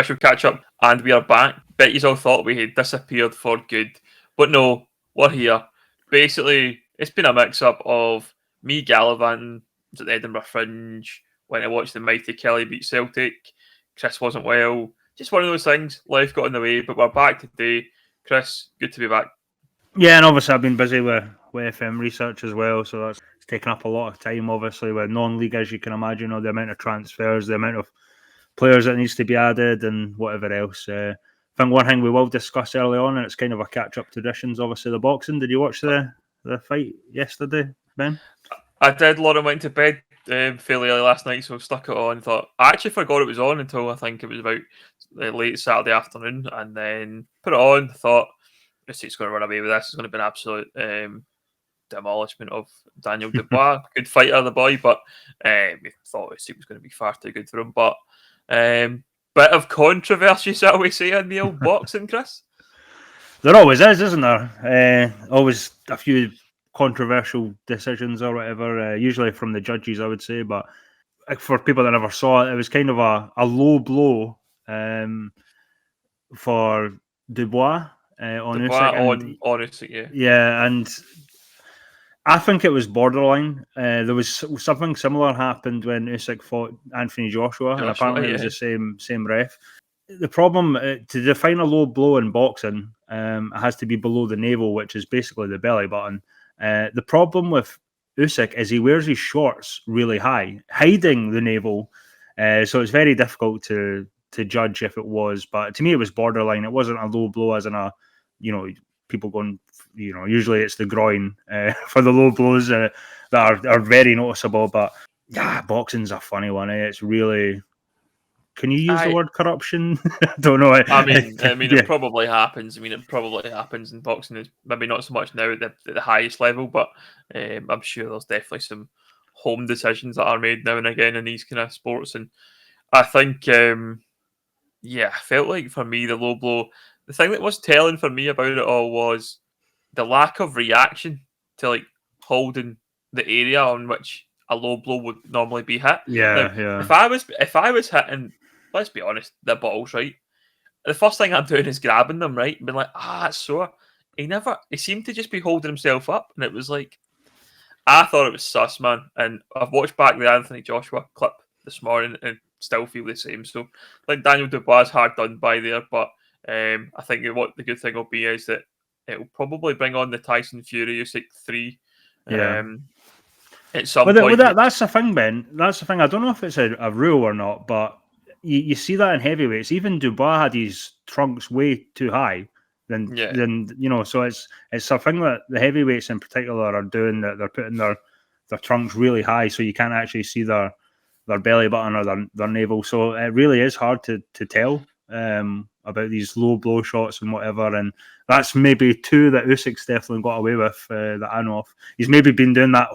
official catch-up, and we are back. Bet you all thought we had disappeared for good, but no, we're here. Basically, it's been a mix-up of me gallivanting at the Edinburgh Fringe, went to watch the mighty Kelly beat Celtic. Chris wasn't well. Just one of those things. Life got in the way, but we're back today. Chris, good to be back. Yeah, and obviously I've been busy with FM research as well, so that's taken up a lot of time, obviously, with non-league, as you can imagine, or the amount of transfers, the amount of players that needs to be added, and whatever else. I think one thing we will discuss early on, and it's kind of a catch-up traditions, obviously, the boxing. Did you watch the fight yesterday, Ben? I did. Lauren went to bed fairly early last night, so I stuck it on. Thought I actually forgot it was on until I think it was about late Saturday afternoon, and then put it on. Thought Usyk's going to run away with this. It's going to be an absolute demolishment of Daniel Dubois. Good fighter, the boy, but we thought Usyk was going to be far too good for him. But bit of controversy, shall we say, in the old boxing, Chris? There always is, isn't there? Always a few controversial decisions or whatever, usually from the judges, I would say. But for people that never saw it, it was kind of a low blow for Dubois on Usyk. On Usyk, yeah. Yeah, and I think it was borderline. There was something similar happened when Usyk fought Anthony Joshua, and apparently it was the same ref. The problem, to define a low blow in boxing, it has to be below the navel, which is basically the belly button. The problem with Usyk is he wears his shorts really high, hiding the navel. So it's very difficult to judge if it was. But to me, it was borderline. It wasn't a low blow as in people going, usually it's the groin for the low blows that are very noticeable. But yeah, boxing's a funny one. It's really... Can you use the word corruption? I don't know. I mean, it probably happens. It probably happens in boxing. It's maybe not so much now at the highest level, but I'm sure there's definitely some home decisions that are made now and again in these kind of sports. And I think, I felt like for me, the low blow, the thing that was telling for me about it all was the lack of reaction to like holding the area on which a low blow would normally be hit. Yeah. If I was hitting, let's be honest, the balls, right? The first thing I'm doing is grabbing them, right? And being like, it's sore. He seemed to just be holding himself up. And it was like, I thought it was sus, man. And I've watched back the Anthony Joshua clip this morning and still feel the same. So, like Daniel Dubois is hard done by there. But I think what the good thing will be is that it will probably bring on the Tyson Fury Usyk 3. Yeah. At some point. That's the thing, Ben. That's the thing. I don't know if it's a rule or not, but you see that in heavyweights. Even Dubois had his trunks way too high. So it's a thing that the heavyweights in particular are doing, that they're putting their trunks really high, so you can't actually see their belly button or their navel. So it really is hard to tell about these low blow shots and whatever. And that's maybe two that Usyk's definitely got away with that I know of. He's maybe been doing that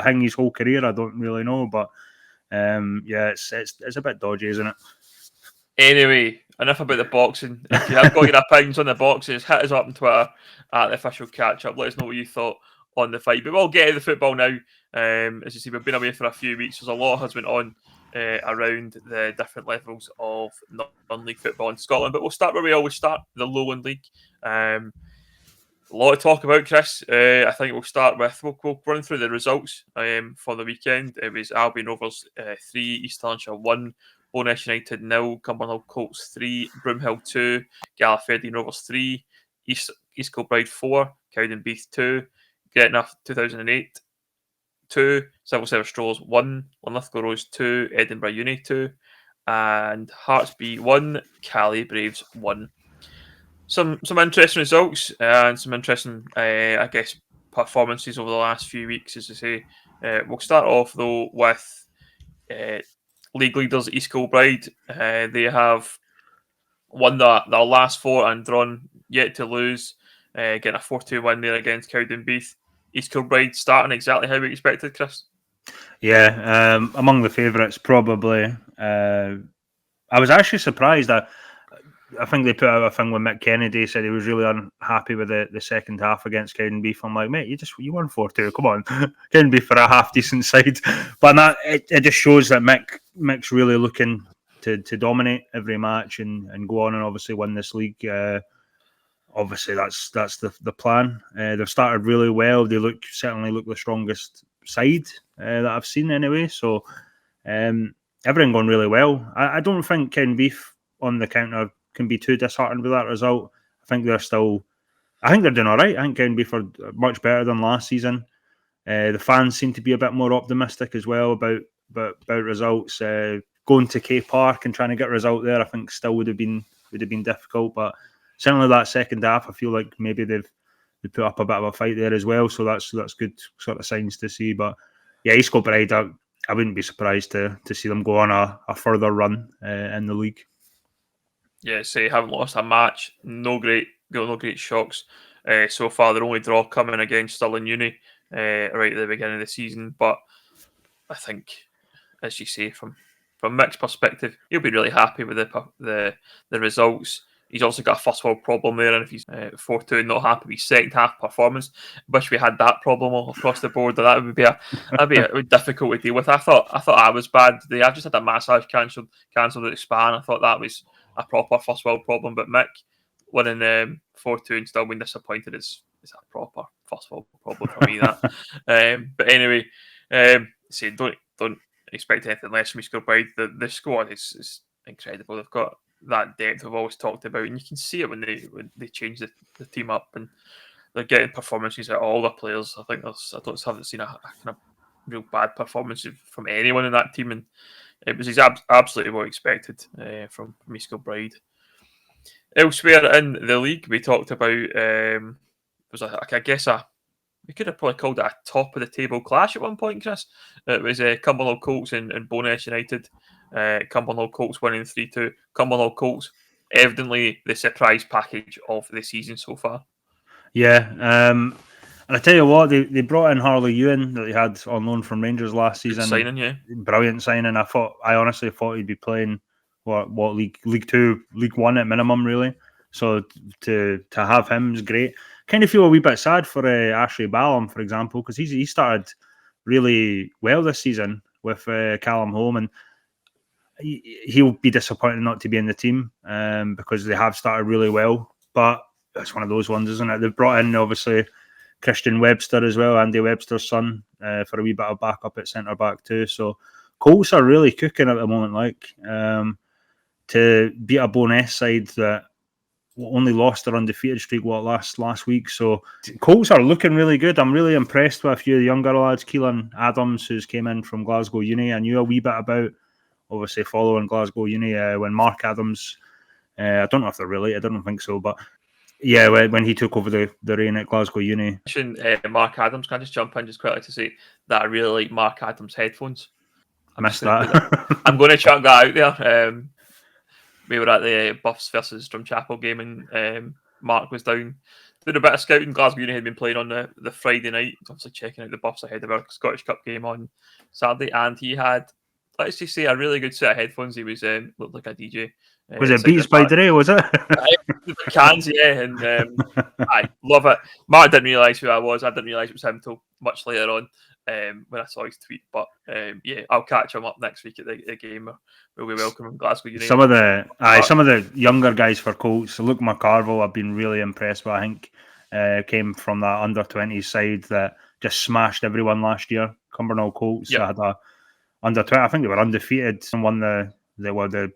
thing his whole career. I don't really know, but it's a bit dodgy, isn't it? Anyway, enough about the boxing. If you have got your opinions on the boxes, hit us up on Twitter at the official catch-up. Let us know what you thought on the fight. But we'll get to the football now. As you see, we've been away for a few weeks. There's a lot has went on around the different levels of non-league football in Scotland. But we'll start where we always start, the Lowland League. A lot to talk about, Chris. I think we'll start with, we'll run through the results for the weekend. It was Albion Rovers 3, Stirlingshire 1, Bonus United 0, Cumbernauld Colts 3, Broomhill 2, Gala Fairydean Rovers 3, East Kilbride 4, Cowdenbeath 2, Gretna 2008 2, Civil Service Strollers 1, Linlithgow Rose 2, Edinburgh Uni 2, and Hearts B 1, Cali Braves 1. Some interesting results and some interesting, performances over the last few weeks, as I say. We'll start off, though, with league leaders East Kilbride. They have won their last 4 and drawn, yet to lose, getting a 4-2 win there against Cowdenbeath. East Kilbride starting exactly how we expected, Chris. Yeah, among the favourites, probably. I was actually surprised that I think they put out a thing when Mick Kennedy said he was really unhappy with the second half against Cowdenbeath. I'm like, mate, you won 4-2. Come on, Cowdenbeath for a half decent side. But it just shows that Mick's really looking to dominate every match and go on and obviously win this league. Obviously, that's the plan. They've started really well. They certainly look the strongest side that I've seen anyway. So everything going really well. I don't think Cowdenbeath on the counter can be too disheartened with that result. I think they're doing all right. I think Cowdenbeath are much better than last season. The fans seem to be a bit more optimistic as well about results. Going to K Park and trying to get a result there, I think still would have been difficult. But certainly that second half, I feel like maybe they put up a bit of a fight there as well. So that's good sort of signs to see. But yeah, East Kilbride, I wouldn't be surprised to see them go on a further run in the league. Yeah, haven't lost a match. No great shocks so far. Their only draw coming against Stirling Uni right at the beginning of the season. But I think, as you say, from Mick's perspective, he'll be really happy with the results. He's also got a first world problem there, and if he's 4-2 and not happy with his second half performance, wish we had that problem all across the board. That would be difficult to deal with. I thought I was bad today. I just had a massage cancelled at the span. I thought that was a proper first world problem. But Mick winning 4-2 and still being disappointed is a proper first world problem for me. That. But anyway, don't expect anything less from East Kilbride. The squad is incredible. They've got that depth we've always talked about, and you can see it when they change the team up, and they're getting performances at all the players. I think haven't seen a kind of real bad performance from anyone in that team, and it was absolutely what expected from East Kilbride. Elsewhere in the league, we talked about we could have probably called it a top of the table clash at one point, Chris. It was Cumbernauld Colts and Bowness United. Cumbernauld Colts winning 3-2. Cumbernauld Colts, evidently the surprise package of the season so far. Yeah, and I tell you what, they brought in Harley Ewan that they had on loan from Rangers last season. Good signing, yeah. Brilliant signing. I honestly thought he'd be playing what League 2, League 1 at minimum, really. So to have him is great. Kind of feel a wee bit sad for Ashley Ballum, for example, because he started really well this season with Callum home, and he'll be disappointed not to be in the team because they have started really well. But it's one of those ones, isn't it? They've brought in, obviously, Christian Webster as well, Andy Webster's son, for a wee bit of backup at centre-back too. So Colts are really cooking at the moment, to beat a Bowness side that only lost their undefeated streak last week. So Colts are looking really good. I'm really impressed with a few of the younger lads. Keelan Adams, who's came in from Glasgow Uni, I knew a wee bit about, obviously following Glasgow Uni when Mark Adams, I don't know if they're related, I don't think so, but yeah, when he took over the reign at Glasgow Uni. Mark Adams, can I just jump in just quickly to say that I really like Mark Adams' headphones? Missed that. I'm going to chuck that out there. We were at the Buffs versus Drumchapel game, and Mark was down doing a bit of scouting. Glasgow Uni had been playing on the Friday night, obviously checking out the Buffs ahead of our Scottish Cup game on Saturday, and he had, let's just say, a really good set of headphones. He was looked like a DJ. Was it Beats by Dre, was it? Cans, yeah, and I love it. Mark didn't realise who I was. I didn't realise it was him until much later on when I saw his tweet. But yeah, I'll catch him up next week at the game. We'll be welcoming Glasgow United. Some of the younger guys for Colts. Luke McCarville, I've been really impressed with. I think came from that under-20s side that just smashed everyone last year. Cumbernauld Colts. Yep. Had a under-20. I think they were undefeated and won the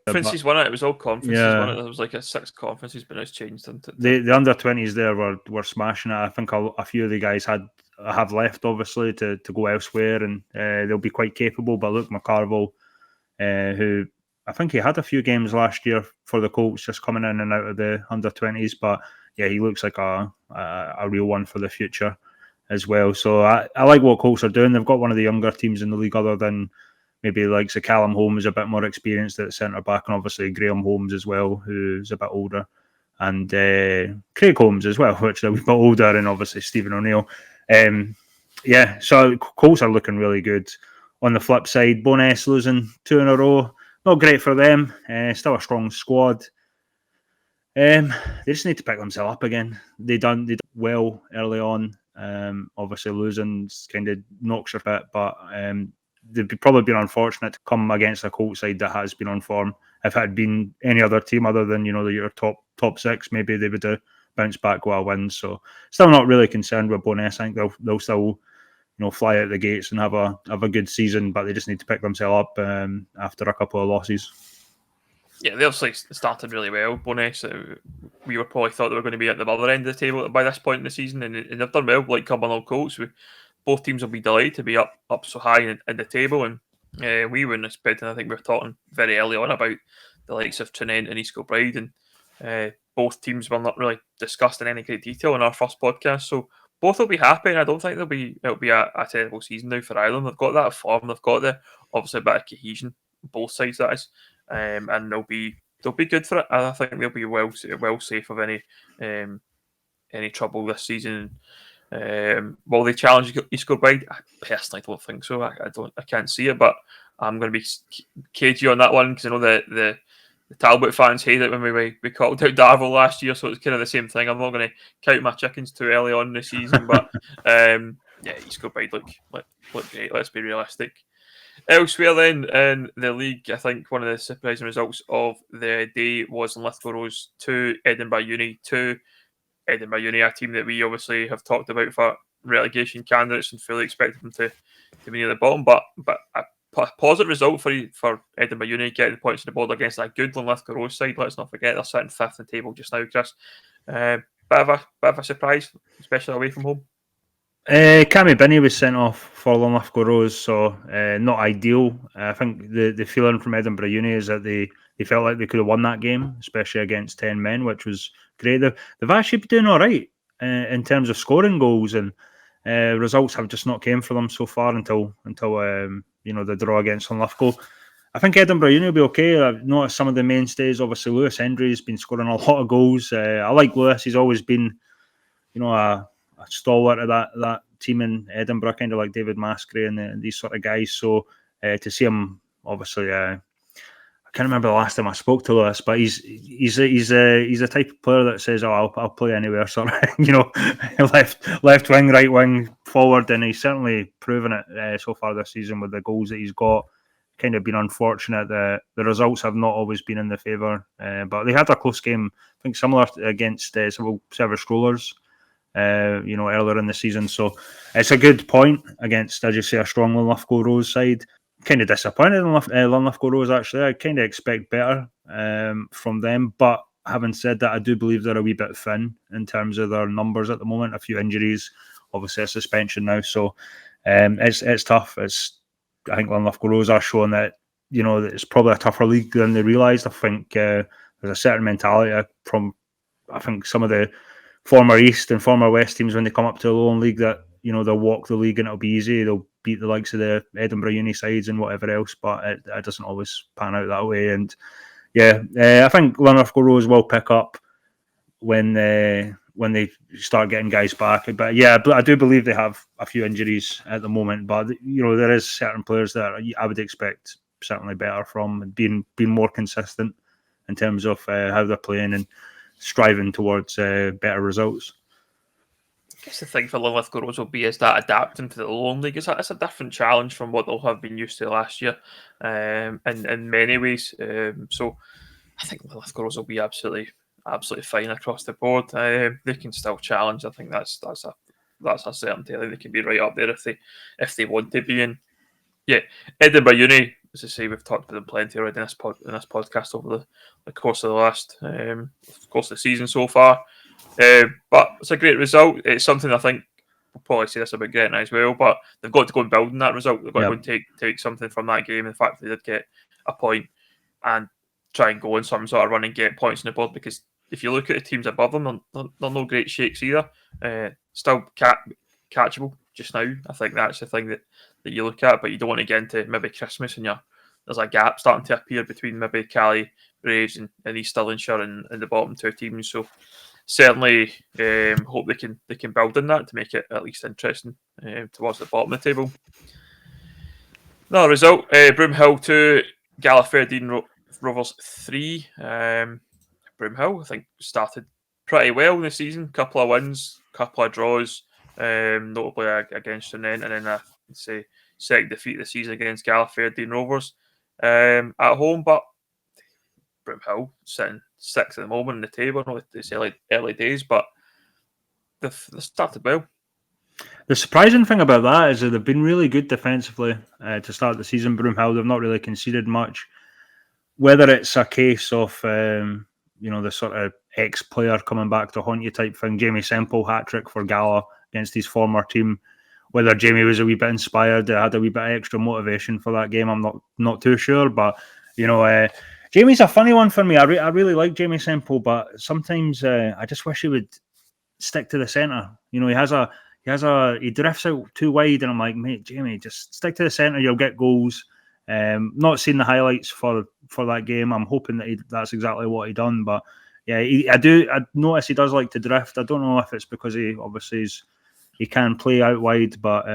conferences won it. It was all conferences. Yeah. It was like a 6 conferences, but it's changed into the under-20s. There were smashing it. I think a few of the guys have left, obviously, to go elsewhere, and they'll be quite capable. But Luke McCarville, who I think he had a few games last year for the Colts, just coming in and out of the under-20s. But yeah, he looks like a real one for the future as well. So I like what Colts are doing. They've got one of the younger teams in the league, other than maybe like Callum Holmes, a bit more experienced at centre back, and obviously Graham Holmes as well, who's a bit older, and Craig Holmes as well, which is a bit older, and obviously Stephen O'Neill. Yeah, so Colts are looking really good. On the flip side, Bowness losing 2 in a row, not great for them. Still a strong squad. They just need to pick themselves up again. They done well early on. Obviously losing kind of knocks your bit, but they've probably been unfortunate to come against a Colts side that has been on form. if it had been any other team other than your top six, maybe they would have bounced back with a win. So still not really concerned with Bo'ness. I think they'll still fly out the gates and have a good season, but they just need to pick themselves up after a couple of losses. Yeah, they obviously started really well. Bo'ness, we were probably thought they were going to be at the other end of the table by this point in the season, and they've done well. Like Cumbernauld Colts, both teams will be delighted to be up so high in the table, and we weren't expecting. I think we were talking very early on about the likes of Tranent and East Kilbride, and both teams were not really discussed in any great detail in our first podcast. So both will be happy, and I don't think it'll be a terrible season now for Ireland. They've got that form, they've got obviously a bit of cohesion, both sides that is, and they'll be good for it. I think they'll be well safe of any trouble this season. Will they challenge East Kilbride? I personally don't think so. I can't see it, but I'm going to be cagey on that one because I know the Talbot fans hate it when we called out Darvel last year, so it's kind of the same thing. I'm not going to count my chickens too early on in the season, but East Kilbride look great. Let's be realistic. Elsewhere then in the league, I think one of the surprising results of the day was Linlithgow Rose 2, Edinburgh Uni 2. Edinburgh Uni, a team that we obviously have talked about for relegation candidates and fully expected them to be near the bottom, but a positive result for Edinburgh Uni, getting the points on the board against that good Linlithgow Rose side. Let's not forget they're sitting fifth in the table just now, Chris. Bit of a surprise, especially away from home. Cammy Binney was sent off for Linlithgow Rose, so not ideal. I think the feeling from Edinburgh Uni is that they felt like they could have won that game, especially against 10 men, which was great. They've actually been doing all right in terms of scoring goals, and results have just not came for them so far until the draw against Linlithgow. I think Edinburgh Uni will be okay. I've noticed some of the mainstays. Obviously, Lewis Hendry has been scoring a lot of goals. I like Lewis. He's always been, a stalwart of that team in Edinburgh, kind of like David Maskery and these sort of guys. So to see him, obviously, I can't remember the last time I spoke to Lewis, but he's a type of player that says, "Oh, I'll play anywhere." Sort of, left wing, right wing, forward, and he's certainly proven it so far this season with the goals that he's got. Kind of been unfortunate that the results have not always been in the favour, but they had a close game. I think similar against several Strollers. Earlier in the season. So it's a good point against, as you say, a strong Linlithgow Rose side. Kind of disappointed in Linlithgow Rose, actually. I kind of expect better from them. But having said that, I do believe they're a wee bit thin in terms of their numbers at the moment. A few injuries, obviously a suspension now. So it's tough. I think Linlithgow Rose are showing that, that it's probably a tougher league than they realised. I think there's a certain mentality from, I think, some of the former East and former West teams when they come up to the Lowland League that they'll walk the league and it'll be easy. They'll beat the likes of the Edinburgh Uni sides and whatever else, but it doesn't always pan out that way. And I think Linlithgow Rose will pick up when they start getting guys back. But I do believe they have a few injuries at the moment. But there is certain players that I would expect certainly better from and being more consistent in terms of how they're playing and striving towards better results. I guess the thing for Linlithgow Rose will be is that adapting to the Lowland League is a different challenge from what they'll have been used to last year, in many ways. So I think Linlithgow Rose will be absolutely fine across the board. They can still challenge. I think that's a certainty. I think they can be right up there if they want to be. And Edinburgh Uni, as I say, we've talked about them plenty already in this podcast over the course of the season so far. But it's a great result. It's something I think we'll probably say this about Gretna as well, but they've got to go and build on that result. They've got to go and take something from that game. In fact, they did get a point and try and go in some sort of run and get points on the board, because if you look at the teams above them, they're no great shakes either. Still catchable just now. I think that's the thing that you look at, but you don't want to get into maybe Christmas and there's a gap starting to appear between maybe Cali, Braves and East Stirlingshire and the bottom two teams. So certainly hope they can build on that to make it at least interesting towards the bottom of the table. Another result, Broomhill 2, Gala Fairydean Rovers 3. Broomhill, I think, started pretty well in the season. Couple of wins, couple of draws, notably against Tranent, and then second defeat of the season against Gala Fairydean Rovers at home. But Broomhill sitting 6th at the moment in the table. I know it's early days, but they've started well. The surprising thing about that is that they've been really good defensively to start the season. Broomhill, they've not really conceded much. Whether it's a case of the sort of ex-player coming back to haunt you type thing, Jamie Semple hat-trick for Gala against his former team. Whether Jamie was a wee bit inspired, had a wee bit of extra motivation for that game, I'm not too sure. But Jamie's a funny one for me. I really like Jamie Semple, but sometimes I just wish he would stick to the centre. He drifts out too wide, and I'm like, mate, Jamie, just stick to the centre. You'll get goals. Not seen the highlights for that game. I'm hoping that that's exactly what he done. But yeah, I notice he does like to drift. I don't know if it's because he can play out wide, but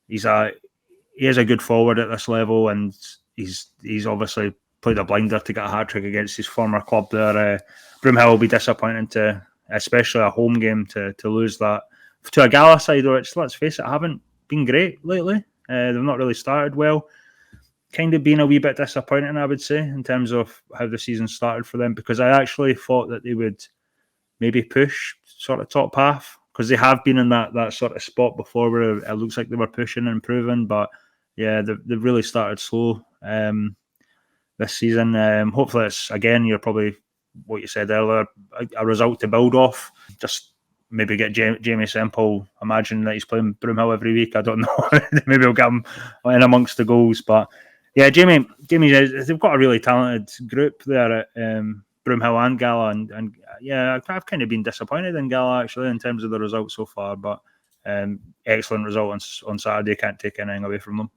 he is a good forward at this level, and he's obviously played a blinder to get a hat trick against his former club there. Broomhill will be disappointing to, especially a home game, to lose that to a Gala side, which, let's face it, haven't been great lately. They've not really started well. Kind of been a wee bit disappointing, I would say, in terms of how the season started for them, because I actually thought that they would maybe push sort of top half, because they have been in that sort of spot before where it looks like they were pushing and improving. But yeah, they've really started slow this season. Hopefully it's, again, you're probably, what you said earlier, a result to build off. Just maybe get Jamie Semple. Imagine that he's playing Broomhill every week. I don't know. Maybe we'll get him in amongst the goals. But yeah, Jamie, they've got a really talented group there at Broomhill and Gala, and yeah, I've kind of been disappointed in Gala actually in terms of the results so far. But excellent result on Saturday. Can't take anything away from them.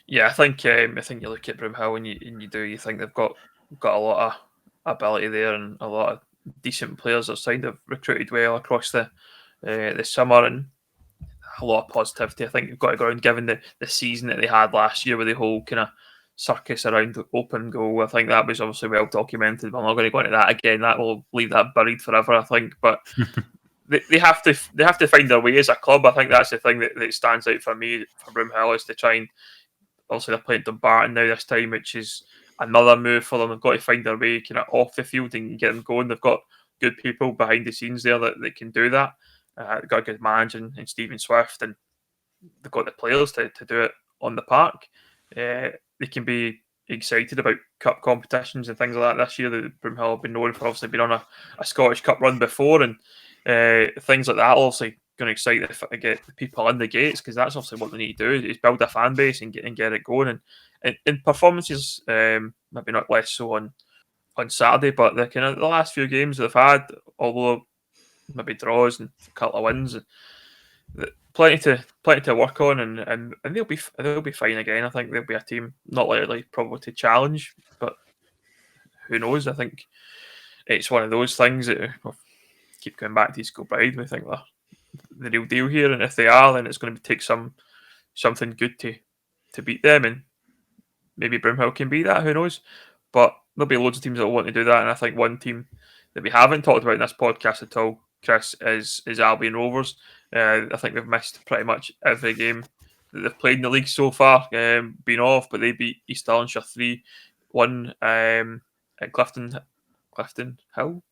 Yeah, I think you look at Broomhill and you think they've got a lot of ability there and a lot of decent players outside. They've recruited well across the summer, and a lot of positivity. I think you've got to go around, given the season that they had last year with the whole kind of circus around open goal. I think that was obviously well documented, but I'm not going to go into that again. That will leave that buried forever, I think. But they have to find their way as a club. I think that's the thing that stands out for me for Broomhill, is to try and, obviously they're playing Dumbarton now this time, which is another move for them. They've got to find their way kind of off the field and get them going. They've got good people behind the scenes there that can do that. They've got a good manager in Stephen Swift, and they've got the players to do it on the park. They can be excited about cup competitions and things like that this year. The Broomhill have been known for obviously being on a Scottish Cup run before, and things like that obviously going to excite get the people in the gates, because that's obviously what they need to do, is build a fan base and get it going. And in performances, maybe not less so on Saturday, but the kind of the last few games they've had, although maybe draws and a couple of wins, plenty to work on, and they'll be fine again. I think they'll be a team not likely probably to challenge, but who knows? I think it's one of those things that we'll keep going back to Kilbride. We think they're the real deal here, and if they are, then it's going to take something good to beat them, and maybe Broomhill can be that. Who knows? But there'll be loads of teams that will want to do that, and I think one team that we haven't talked about in this podcast at all, Chris, is Albion Rovers. I think they've missed pretty much every game that they've played in the league so far, been off, but they beat Stirlingshire 3-1 at Clifton Hill.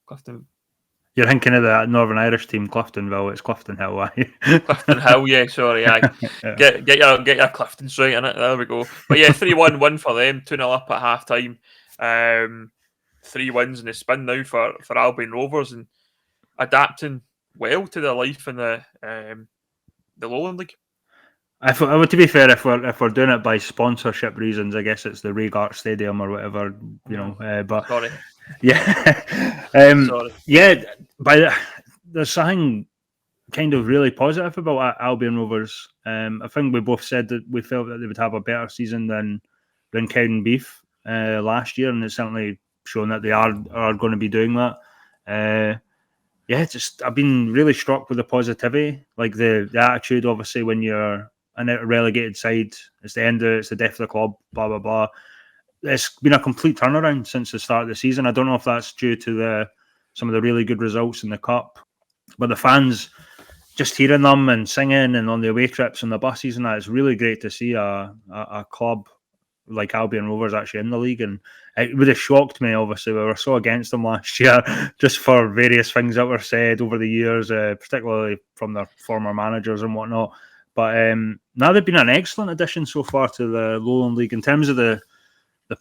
You're thinking of the Northern Irish team, Cliftonville. It's Clifton Hill, aye. Clifton Hill, yeah, sorry, aye. Yeah. Get your Cliftons right in it. There we go. But yeah, 3-1 win for them, 2-0 up at half time. 3 wins in the spin now for Albion Rovers, and adapting well to their life in the Lowland League. To be fair, if we're doing it by sponsorship reasons, I guess it's the Regart Stadium or whatever, but sorry. Yeah, sorry. Yeah. There's something kind of really positive about Albion Rovers. I think we both said that we felt that they would have a better season than Cowdenbeath last year, and it's certainly shown that they are going to be doing that. I've been really struck with the positivity, like the attitude. Obviously, when you're a relegated side, it's the death of the club, blah blah blah. It's been a complete turnaround since the start of the season. I don't know if that's due to some of the really good results in the cup, but the fans, just hearing them and singing and on the away trips and the buses and that, it's really great to see a club like Albion Rovers actually in the league, and it would have shocked me. Obviously, we were so against them last year, just for various things that were said over the years, particularly from their former managers and whatnot. But now they've been an excellent addition so far to the Lowland League in terms of the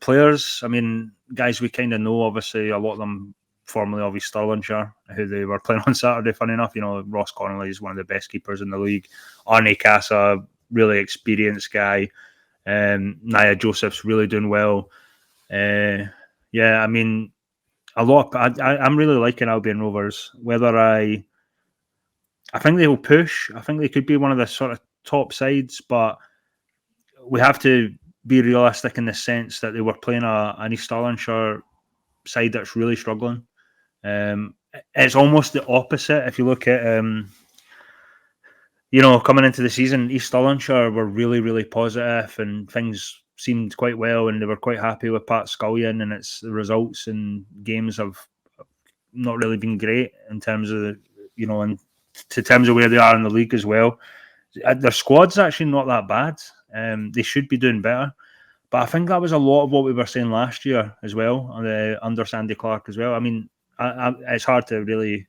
players. I mean, guys we kind of know, obviously, a lot of them formerly of Stirlingshire, who they were playing on Saturday, funny enough. Ross Connolly is one of the best keepers in the league. Arnie Casa, really experienced guy. Nia Joseph's really doing well. I mean, a lot. I'm really liking Albion Rovers. Whether I think they will push. I think they could be one of the sort of top sides, but we have to be realistic in the sense that they were playing an East Stirlingshire side that's really struggling. It's almost the opposite. If you look at, coming into the season, East Stirlingshire were really, really positive and things seemed quite well, and they were quite happy with Pat Scullion, and the results and games have not really been great in terms of in terms of where they are in the league as well. Their squad's actually not that bad. They should be doing better. But I think that was a lot of what we were saying last year as well, under Sandy Clark as well. I mean, it's hard to really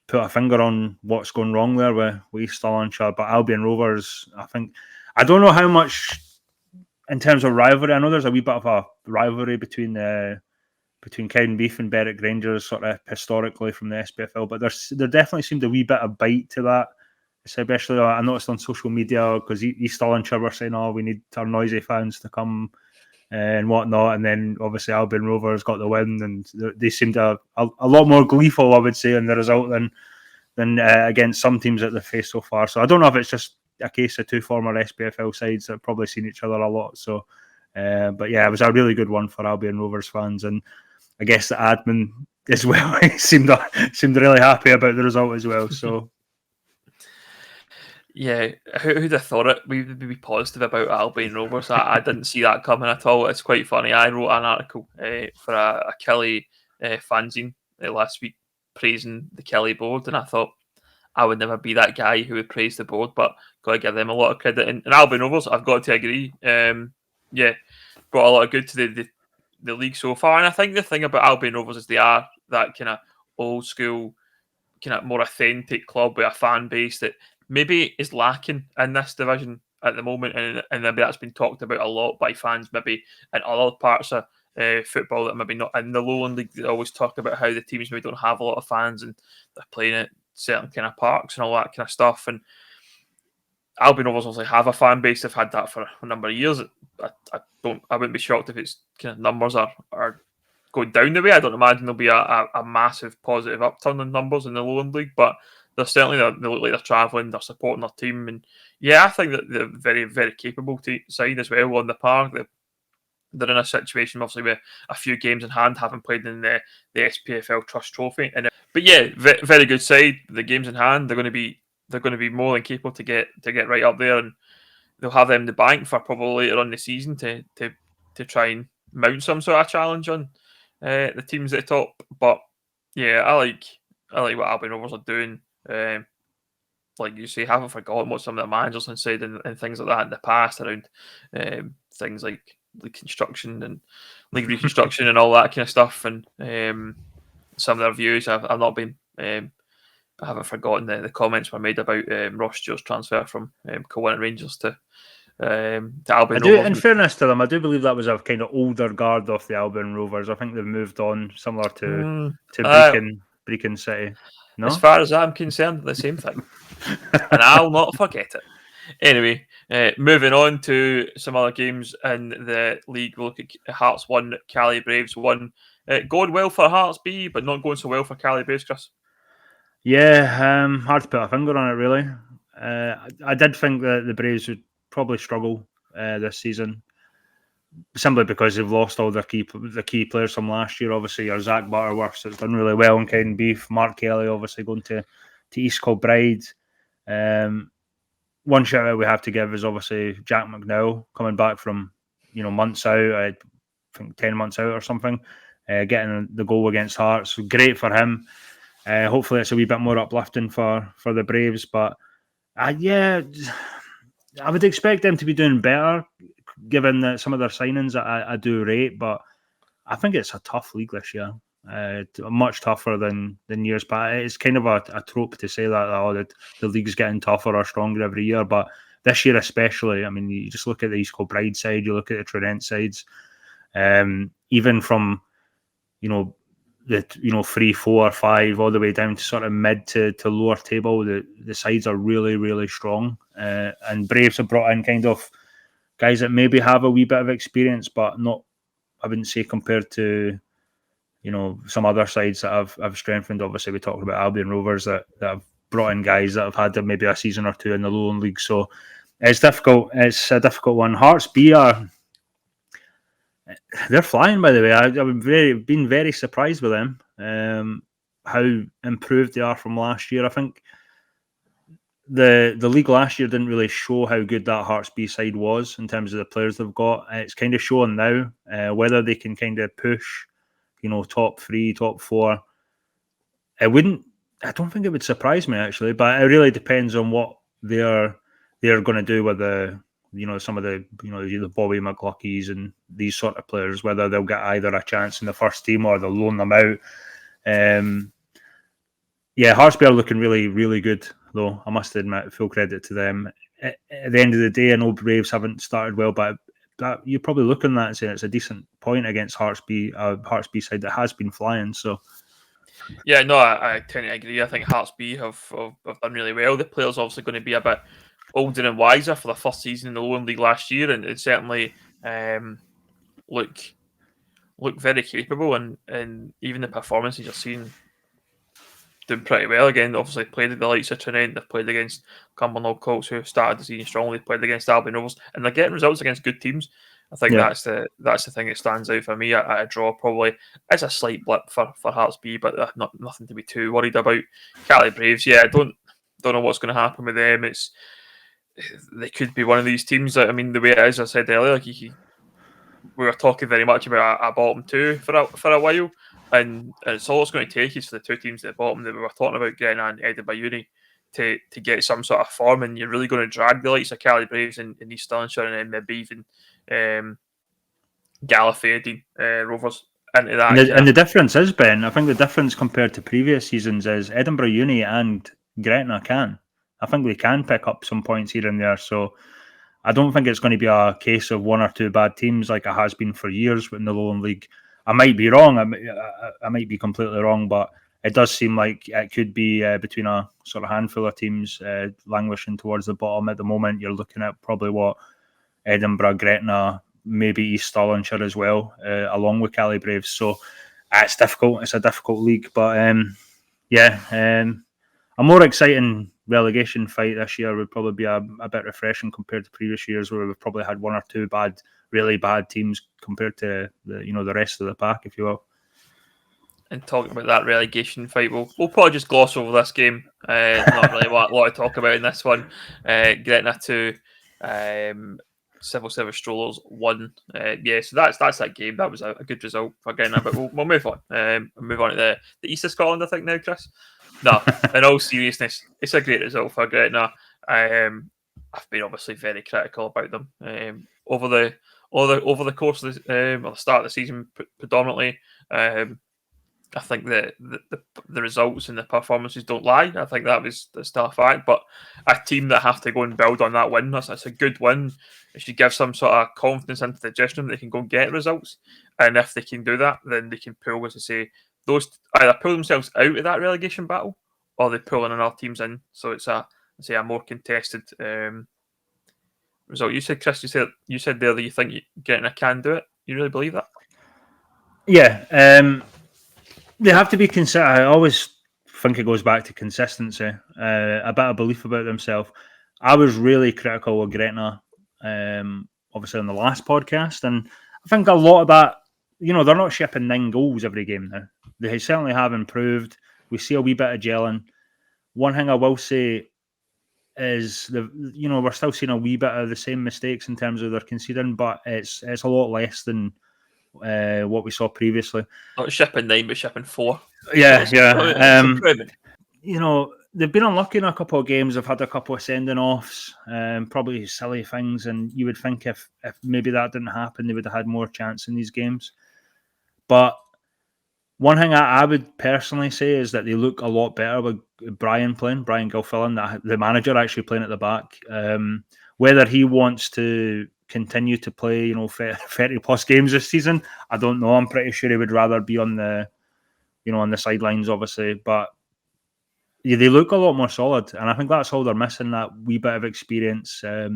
put a finger on what's going wrong there with East Stirlingshire, but Albion Rovers, I don't know how much in terms of rivalry. I know there's a wee bit of a rivalry between Cowdenbeath and Berwick Rangers, sort of historically from the SPFL, but there definitely seemed a wee bit of bite to that. Especially, I noticed on social media, because East Stirlingshire were saying, we need our noisy fans to come and whatnot. And then obviously Albion Rovers got the win, and they seemed a lot more gleeful, I would say, in the result than against some teams that they've faced so far. So I don't know if it's just a case of two former SPFL sides that have probably seen each other a lot. So, but yeah, it was a really good one for Albion Rovers fans. And I guess the admin as well seemed really happy about the result as well. So. Yeah, who'd have thought it? We'd be positive about Albion Rovers. I didn't see that coming at all. It's quite funny. I wrote an article for a Kelly fanzine last week praising the Kelly board, and I thought I would never be that guy who would praise the board, but got to give them a lot of credit. And Albion Rovers, I've got to agree, brought a lot of good to the league so far. And I think the thing about Albion Rovers is they are that kind of old school, kind of more authentic club with a fan base that maybe is lacking in this division at the moment, and maybe that's been talked about a lot by fans, maybe in other parts of football that maybe not in the Lowland League. They always talk about how the teams maybe don't have a lot of fans and they're playing at certain kind of parks and all that kind of stuff. And Albion Rovers obviously have a fan base. They've had that for a number of years. I wouldn't be shocked if its kind of numbers are going down the way. I don't imagine there'll be a massive positive upturn in numbers in the Lowland League, but they're certainly they look like they're travelling, they're supporting their team, and I think that they're very, very capable side as well on the park. They're in a situation obviously with a few games in hand, having played in the SPFL Trust Trophy, but very good side. The games in hand, they're going to be more than capable to get right up there, and they'll have them in the bank for probably later on in the season to try and mount some sort of challenge on the teams at the top. But yeah, I like what Albion Rovers are doing. Like you say, haven't forgotten what some of the managers have said and things like that in the past around things like league construction and league reconstruction and all that kind of stuff. And some of their views, I've not been. I haven't forgotten the comments were made about Ross Stewart's transfer from Colts Rangers to Albion Rovers. In fairness to them, I do believe that was a kind of older guard of the Albion Rovers. I think they've moved on, similar to Brecon City. No? As far as I'm concerned, the same thing. And I'll not forget it. Anyway, moving on to some other games in the league. We'll look at Hearts 1, Cali Braves 1. Going well for Hearts B, but not going so well for Cali Braves, Chris. Yeah, hard to put a finger on it, really. I did think that the Braves would probably struggle this season, simply because they've lost all the key players from last year. Obviously, your Zach Butterworth has done really well in Cowdenbeath. Mark Kelly obviously going to East Kilbride. One shout out we have to give is obviously Jack McNeil coming back from months out. I think 10 months out or something, getting the goal against Hearts. So great for him. Hopefully it's a wee bit more uplifting for the Braves. But I would expect them to be doing better, given that some of their signings I do rate, but I think it's a tough league this year. Much tougher than years past. It's kind of a trope to say that the league's getting tougher or stronger every year, but this year especially, I mean, you just look at the East Kilbride side, you look at the Tranent sides, even from the 3, 4, 5 all the way down to sort of mid to lower table, the sides are really, really strong, and Braves have brought in kind of guys that maybe have a wee bit of experience, but not, I wouldn't say, compared to some other sides that have strengthened. Obviously, we talked about Albion Rovers that have brought in guys that have had maybe a season or two in the Lowland League. So it's difficult. It's a difficult one. Hearts B they're flying, by the way. I've been very surprised with them. How improved they are from last year. I think the league last year didn't really show how good that Hearts B side was in terms of the players they've got. It's kind of showing now whether they can kind of push top 3, top 4. I don't think it would surprise me, actually, but it really depends on what they're going to do with some of the the Bobby McLuckies and these sort of players, whether they'll get either a chance in the first team or they'll loan them out. Hearts are looking really, really good, though. I must admit, full credit to them. At the end of the day, I know Braves haven't started well, but you're probably looking at that and saying it's a decent point against Hearts B side that has been flying. So, yeah, no, I tend to agree. I think Hearts B have done really well. The players obviously going to be a bit older and wiser for the first season in the Lowland League last year, and certainly look very capable, and even the performances you're seeing doing pretty well again. Obviously played at the likes of Tranent, they've played against Cumbernauld Colts, who started the season strongly, played against Albion Rovers, and they're getting results against good teams. I think that's the thing that stands out for me. A draw probably is a slight blip for Hearts B, but nothing to be too worried about. Cali Braves, I don't know what's going to happen with them. They could be one of these teams that, I mean, the way it is, I said earlier, we were talking very much about a bottom 2 for a while, and it's all it's going to take is for the 2 teams at the bottom that we were talking about, Gretna and Edinburgh Uni, to get some sort of form, and you're really going to drag the likes of Cali Braves and East Stirlingshire and then maybe even Gala, Fairydean, Rovers into that. And the difference is, Ben, I think the difference compared to previous seasons is Edinburgh Uni and Gretna I think they can pick up some points here and there. So I don't think it's going to be a case of 1 or 2 bad teams like it has been for years in the Lowland League. I might be wrong. I might be completely wrong, but it does seem like it could be between a sort of handful of teams languishing towards the bottom at the moment. You're looking at probably Edinburgh, Gretna, maybe East Stirlingshire as well, along with Cali Braves. So it's difficult. It's a difficult league, but a more exciting relegation fight this year would probably be a bit refreshing compared to previous years where we've probably had 1 or 2 really bad teams compared to the rest of the pack, if you will. And talking about that relegation fight, we'll probably just gloss over this game. Not really a lot to talk about in this one. Gretna 2, Civil Service Strollers 1. So that's that game. That was a good result for Gretna, but we'll move on. Move on to the East of Scotland, I think now, Chris. No, in all seriousness, it's a great result for Gretna. I've been obviously very critical about them over the course of the start of the season, predominantly. I think the results and the performances don't lie. I think that's still a fact. But a team that have to go and build on that win, that's a good win. It should give some sort of confidence into the dressing room that they can go and get results. And if they can do that, then they can pull, as I say, those either pull themselves out of that relegation battle or they pull in other teams in. So it's a more contested result. You said, Chris, you said there that you think Gretna can do it. You really believe that? Yeah. They have to be consistent. I always think it goes back to consistency, a bit of belief about themselves. I was really critical of Gretna, obviously on the last podcast, and I think a lot of that, they're not shipping 9 goals every game now. They certainly have improved. We see a wee bit of gelling. One thing I will say is we're still seeing a wee bit of the same mistakes in terms of their conceding, but it's a lot less than what we saw previously. Not shipping 9, but shipping 4. Yeah. It's they've been unlucky in a couple of games. They've had a couple of sending offs, probably silly things, and you would think if maybe that didn't happen, they would have had more chance in these games. But one thing I would personally say is that they look a lot better with Brian Gilfillan, the manager, actually playing at the back. Whether he wants to continue to play, 30 plus games this season, I don't know. I'm pretty sure he would rather be on the sidelines, obviously. But yeah, they look a lot more solid, and I think that's all they're missing, that wee bit of experience. I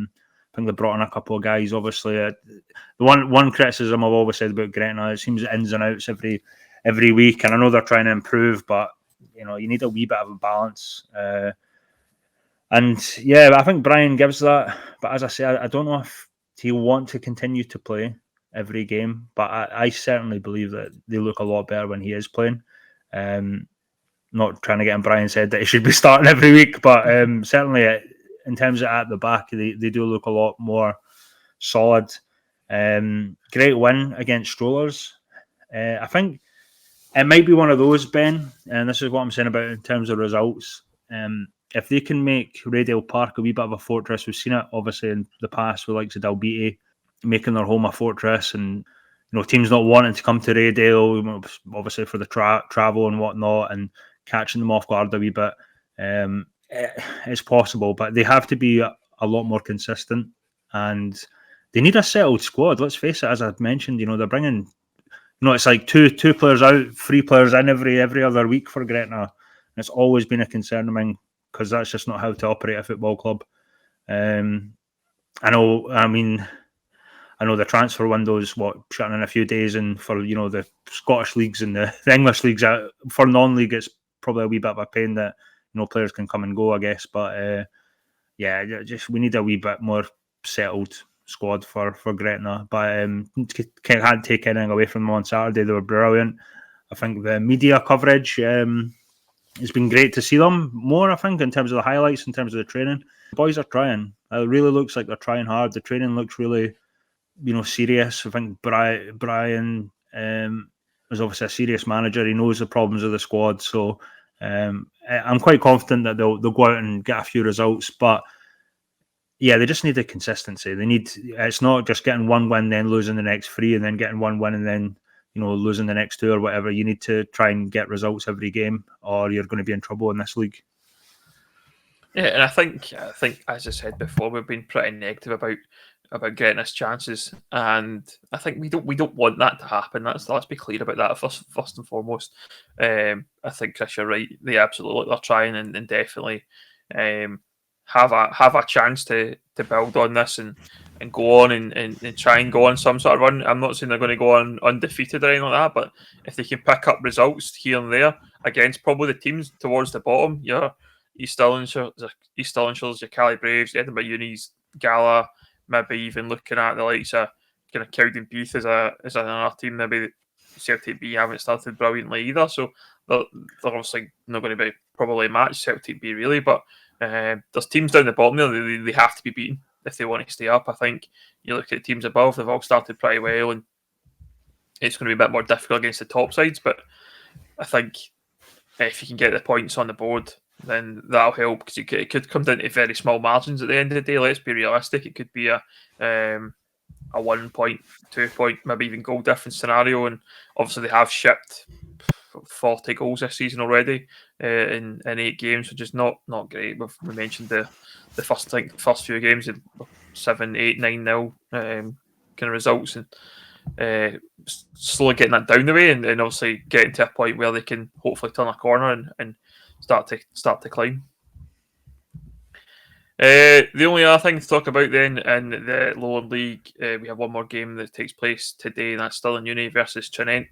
think they brought in a couple of guys, obviously. The one criticism I've always said about Gretna, it seems ins and outs every week, and I know they're trying to improve, but you need a wee bit of a balance. And yeah, I think Brian gives that. But as I say, I don't know if he'll want to continue to play every game, but I certainly believe that they look a lot better when he is playing. Not trying to get in Brian's head that he should be starting every week, but certainly in terms of at the back, they do look a lot more solid. Great win against Strollers. I think it might be one of those, Ben, and this is what I'm saying about in terms of results. If they can make Raydale Park a wee bit of a fortress, we've seen it obviously in the past with likes of Dalbeattie making their home a fortress, and teams not wanting to come to Raydale, obviously for the travel and whatnot, and catching them off guard a wee bit. It's possible, but they have to be a lot more consistent, and they need a settled squad. Let's face it, as I've mentioned, they're bringing, it's like two players out, 3 players in every other week for Gretna. And it's always been a concern of mine, because that's just not how to operate a football club. I know the transfer window's shutting in a few days, and for the Scottish leagues and the English leagues, for non-league it's probably a wee bit of a pain that players can come and go, I guess. But we need a wee bit more settled squad for Gretna. But can't take anything away from them on Saturday. They were brilliant. I think the media coverage, it's been great to see them more, I think, in terms of the highlights, in terms of the training. The boys are trying. It really looks like they're trying hard. The training looks really serious. I think Brian is obviously a serious manager. He knows the problems of the squad, so I'm quite confident that they'll go out and get a few results. But yeah, they just need the consistency. It's not just getting one win, then losing the next 3, and then getting one win, and then losing the next 2 or whatever. You need to try and get results every game, or you're going to be in trouble in this league. Yeah, and I think as I said before, we've been pretty negative about Gretna's chances, and I think we don't want that to happen. Let's be clear about that first and foremost. I think, Chris, you're right. They absolutely they're trying and definitely have a chance to build on this and go on and try and go on some sort of run. I'm not saying they're going to go on undefeated or anything like that, but if they can pick up results here and there against probably the teams towards the bottom, your Stirlingshire, your Calibreves, Edinburgh Unis, Gala, maybe even looking at the likes of kind of Cowdenbeath as another team. Maybe Celtic B haven't started brilliantly either, so they're obviously not going to be probably match Celtic B really. But there's teams down the bottom there they have to be beaten if they want to stay up. I think you look at the teams above; they've all started pretty well, and it's going to be a bit more difficult against the top sides. But I think if you can get the points on the board, then that'll help, because it could come down to very small margins at the end of the day. Let's be realistic; it could be a 1 point, 2 point, maybe even goal difference scenario. And obviously, they have shipped 40 goals this season already in 8 games, which is not great. We mentioned the first few games, 7, 8, 9-0 kind of results, and slowly getting that down the way, and obviously getting to a point where they can hopefully turn a corner and start to climb. The only other thing to talk about then in the Lowland League, we have one more game that takes place today, and that's Stirling Uni versus Tranent.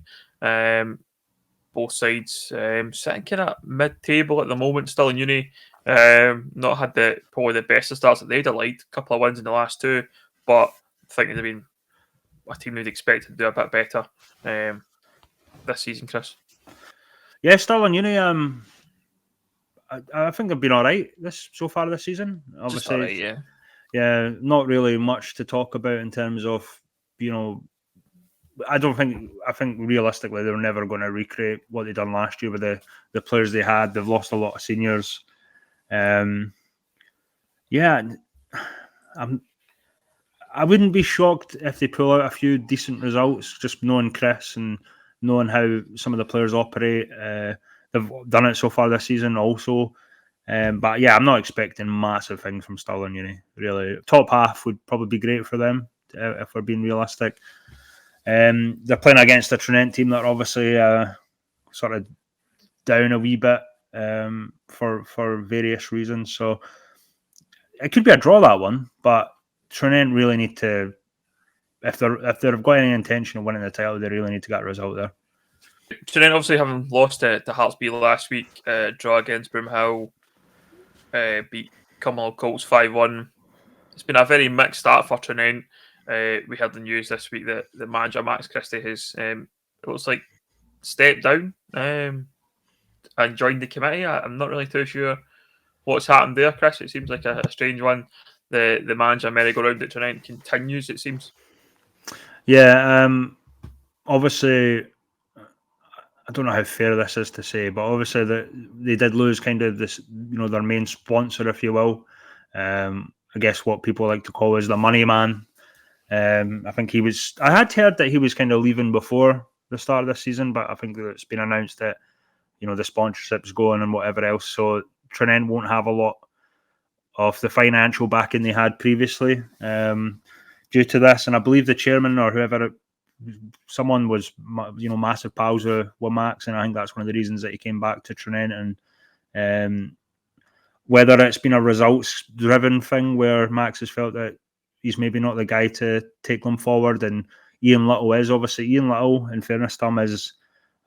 Both sides sitting kind of mid-table at the moment. Stirling Uni not had probably the best of starts that they'd have liked. A couple of wins in the last 2, but I think they've been a team they'd expect to do a bit better this season, Chris. Yeah, Stirling Uni, I think they've been all right so far this season. Obviously, just all right, yeah, not really much to talk about in terms of, I think realistically they're never going to recreate what they done last year with the players they had. They've lost a lot of seniors. I wouldn't be shocked if they pull out a few decent results, just knowing Chris and knowing how some of the players operate. They've done it so far this season also. But yeah, I'm not expecting massive things from Stirling. Really, top half would probably be great for them if we're being realistic. They're playing against a Tranent team that are obviously sort of down a wee bit for various reasons. So it could be a draw, that one, but Tranent really need to, if they've got any intention of winning the title, they really need to get a result there. Tranent obviously having lost to Hearts last week, draw against Broomhill, beat Cumbernauld Colts 5-1. It's been a very mixed start for Tranent. We heard the news this week that the manager Max Christie has it looks like stepped down and joined the committee. I'm not really too sure what's happened there, Chris. It seems like a strange one. The manager merry-go-round at Tranent continues, it seems. Yeah, obviously, I don't know how fair this is to say, but obviously they did lose kind of this, their main sponsor, if you will. I guess what people like to call is the money man. I think I had heard that he was kind of leaving before the start of this season, but I think that it's been announced that, the sponsorship's going and whatever else. So Tranent won't have a lot of the financial backing they had previously due to this. And I believe the chairman or whoever, someone was, massive pals with Max, and I think that's one of the reasons that he came back to Tranent. And whether it's been a results-driven thing where Max has felt that he's maybe not the guy to take them forward, and Ian Little is. Obviously, Ian Little, in fairness to him, is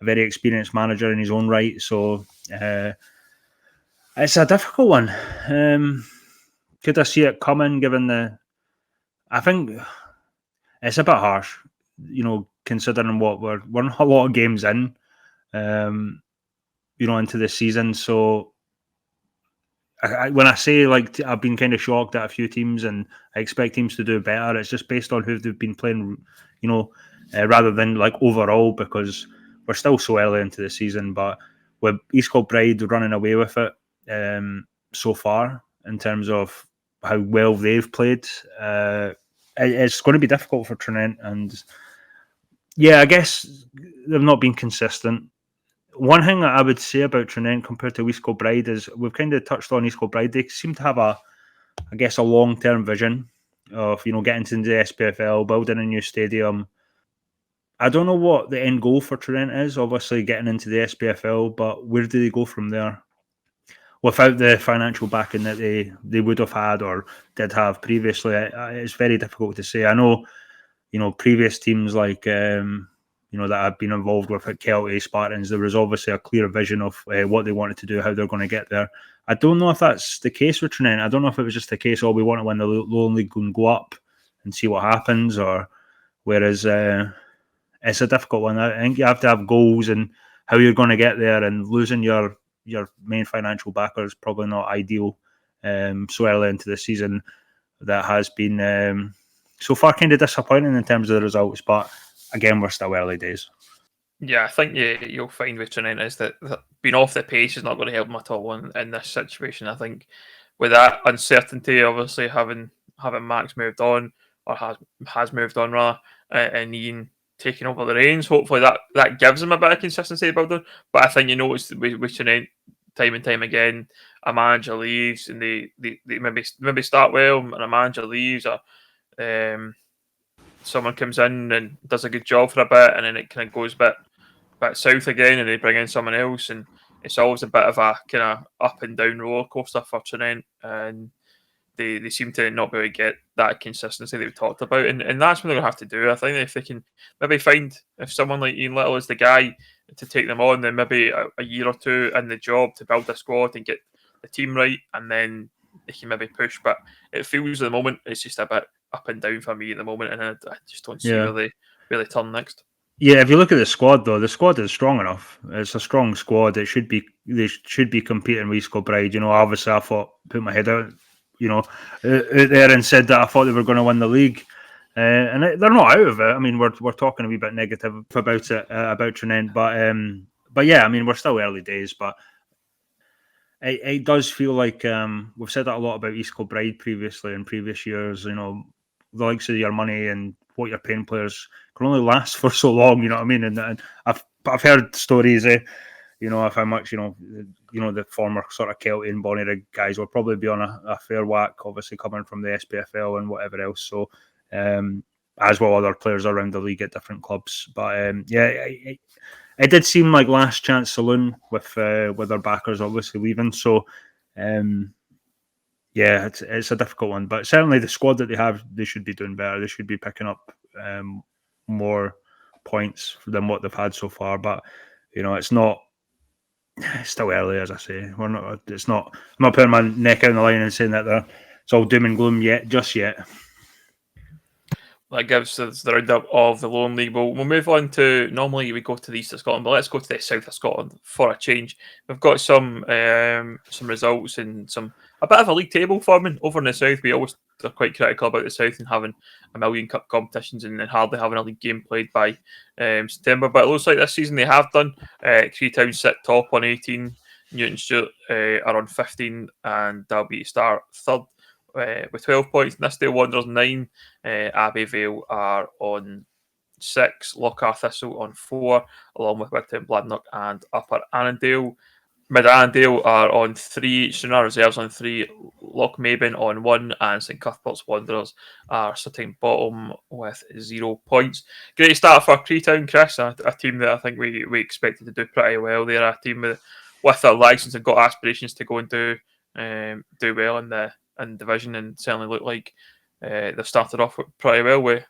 a very experienced manager in his own right. So it's a difficult one. Could I see it coming, given I think it's a bit harsh, considering what we're a lot of games in, into the season. So when I say I've been kind of shocked at a few teams and I expect teams to do better, it's just based on who they've been playing, rather than overall, because we're still so early into the season. But with East Kilbride running away with it so far in terms of how well they've played, it's going to be difficult for Tranent. And yeah, I guess they've not been consistent. One thing that I would say about Tranent compared to East Kilbride is we've kind of touched on East Kilbride. They seem to have a long-term vision of, getting into the SPFL, building a new stadium. I don't know what the end goal for Tranent is, obviously getting into the SPFL, but where do they go from there? Without the financial backing that they would have had or did have previously, it's very difficult to say. I know, previous teams that I've been involved with at Kelty, Spartans, there was obviously a clear vision of what they wanted to do, how they're going to get there. I don't know if that's the case with Tranent. I don't know if it was just the case, we want to win the Lowland League and go up and see what happens, or whereas it's a difficult one. I think you have to have goals and how you're going to get there, and losing your main financial backer is probably not ideal so early into the season. That has been so far kind of disappointing in terms of the results, but again, we're still early days. Yeah, I think you'll find with Tranent is that being off the pace is not going to help them at all in this situation. I think with that uncertainty, obviously having Max moved on, or has moved on rather, and Ian taking over the reins, hopefully that gives them a bit of consistency about them. But I think you notice with Tranent time and time again, a manager leaves and they maybe start well, and a manager leaves, or someone comes in and does a good job for a bit, and then it kind of goes a bit south again, and they bring in someone else, and it's always a bit of a kind of up and down roller coaster for Tranent, and they seem to not be able to get that consistency they've talked about, and that's what they're going to have to do. I think if they can maybe find, if someone like Ian Little is the guy to take them on, then maybe a year or two in the job to build a squad and get the team right, and then they can maybe push. But it feels at the moment it's just a bit up and down for me at the moment, and I just don't see where they really turn next. Yeah, if you look at the squad though, the squad is strong enough. It's a strong squad. They should be competing with East Kilbride. Obviously I put my head out, out there and said that I thought they were going to win the league, and they're not out of it. I mean, we're talking a wee bit negative about it about Tranent, but yeah, I mean, we're still early days, but it does feel like we've said that a lot about East Kilbride previously in previous years. The likes of your money and what you're paying players can only last for so long. You know what I mean? And I've heard stories, of how much the former sort of Kelty and Bonnyrigg guys will probably be on a fair whack, obviously coming from the SPFL and whatever else. So, as well other players around the league at different clubs. But it did seem like last chance saloon with their backers obviously leaving. So, it's a difficult one. But certainly the squad that they have, they should be doing better. They should be picking up more points than what they've had so far. But it's not. It's still early, as I say. We're not. It's not. I'm not putting my neck out on the line and saying that it's all doom and gloom just yet. That gives us the roundup of the Lowland League. We'll move on to, normally we go to the east of Scotland, but let's go to the south of Scotland for a change. We've got some results and a bit of a league table forming over in the south. We always are quite critical about the south and having a million cup competitions and hardly having a league game played by September. But it looks like this season they have done. Creetown sit top on 18, Newton Stewart are on 15, and Dalby Star third with 12 points. Nithsdale Wanderers 9, Abbey Vale are on 6, Lochar Thistle on 4, along with Wigtown, Bladnoch and Upper Annandale. Mid Annandale are on 3, Stranraer Reserves on 3, Lochmaben on 1, and St Cuthbert's Wanderers are sitting bottom with 0 points. Great start for Creetown, Chris, a team that I think we expected to do pretty well. They're a team with their license and got aspirations to go and do well in the division, and certainly look like they've started off pretty well with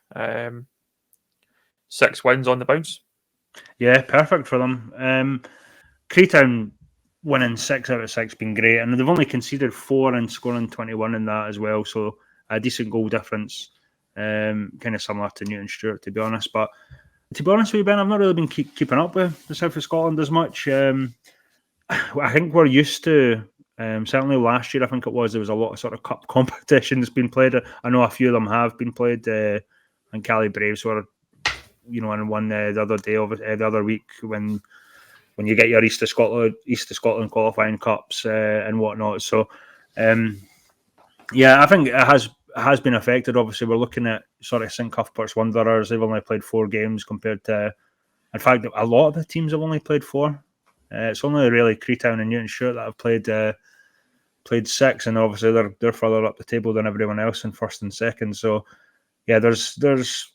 6 wins on the bounce. Yeah, perfect for them. Creetown winning 6 out of 6 been great, and they've only conceded 4 and scoring 21 in that as well, so a decent goal difference, kind of similar to Newton Stewart, to be honest. But to be honest with you, Ben, I've not really been keeping up with the south of Scotland as much. I think we're used to, certainly last year, I think it was, there was a lot of sort of cup competitions being played. I know a few of them have been played, and Cali Braves were, and won the other day of the other week when you get your East of Scotland qualifying cups and whatnot. So, I think it has been affected. Obviously, we're looking at sort of St Cuthbert's Wanderers. They've only played 4 games compared to, in fact, a lot of the teams have only played 4. It's only really Creetown and Newton Stewart that have played 6, and obviously they're further up the table than everyone else in first and second. So, there's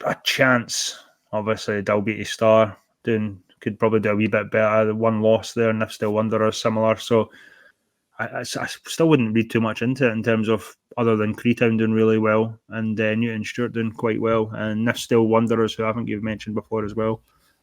a chance. Obviously, Dalby Star could probably do a wee bit better. The 1 loss there, Nithsdale Wanderers similar. So I still wouldn't read too much into it in terms of, other than Creetown doing really well and Newton Stewart doing quite well, and Nithsdale Wanderers, who I think you've mentioned before as well,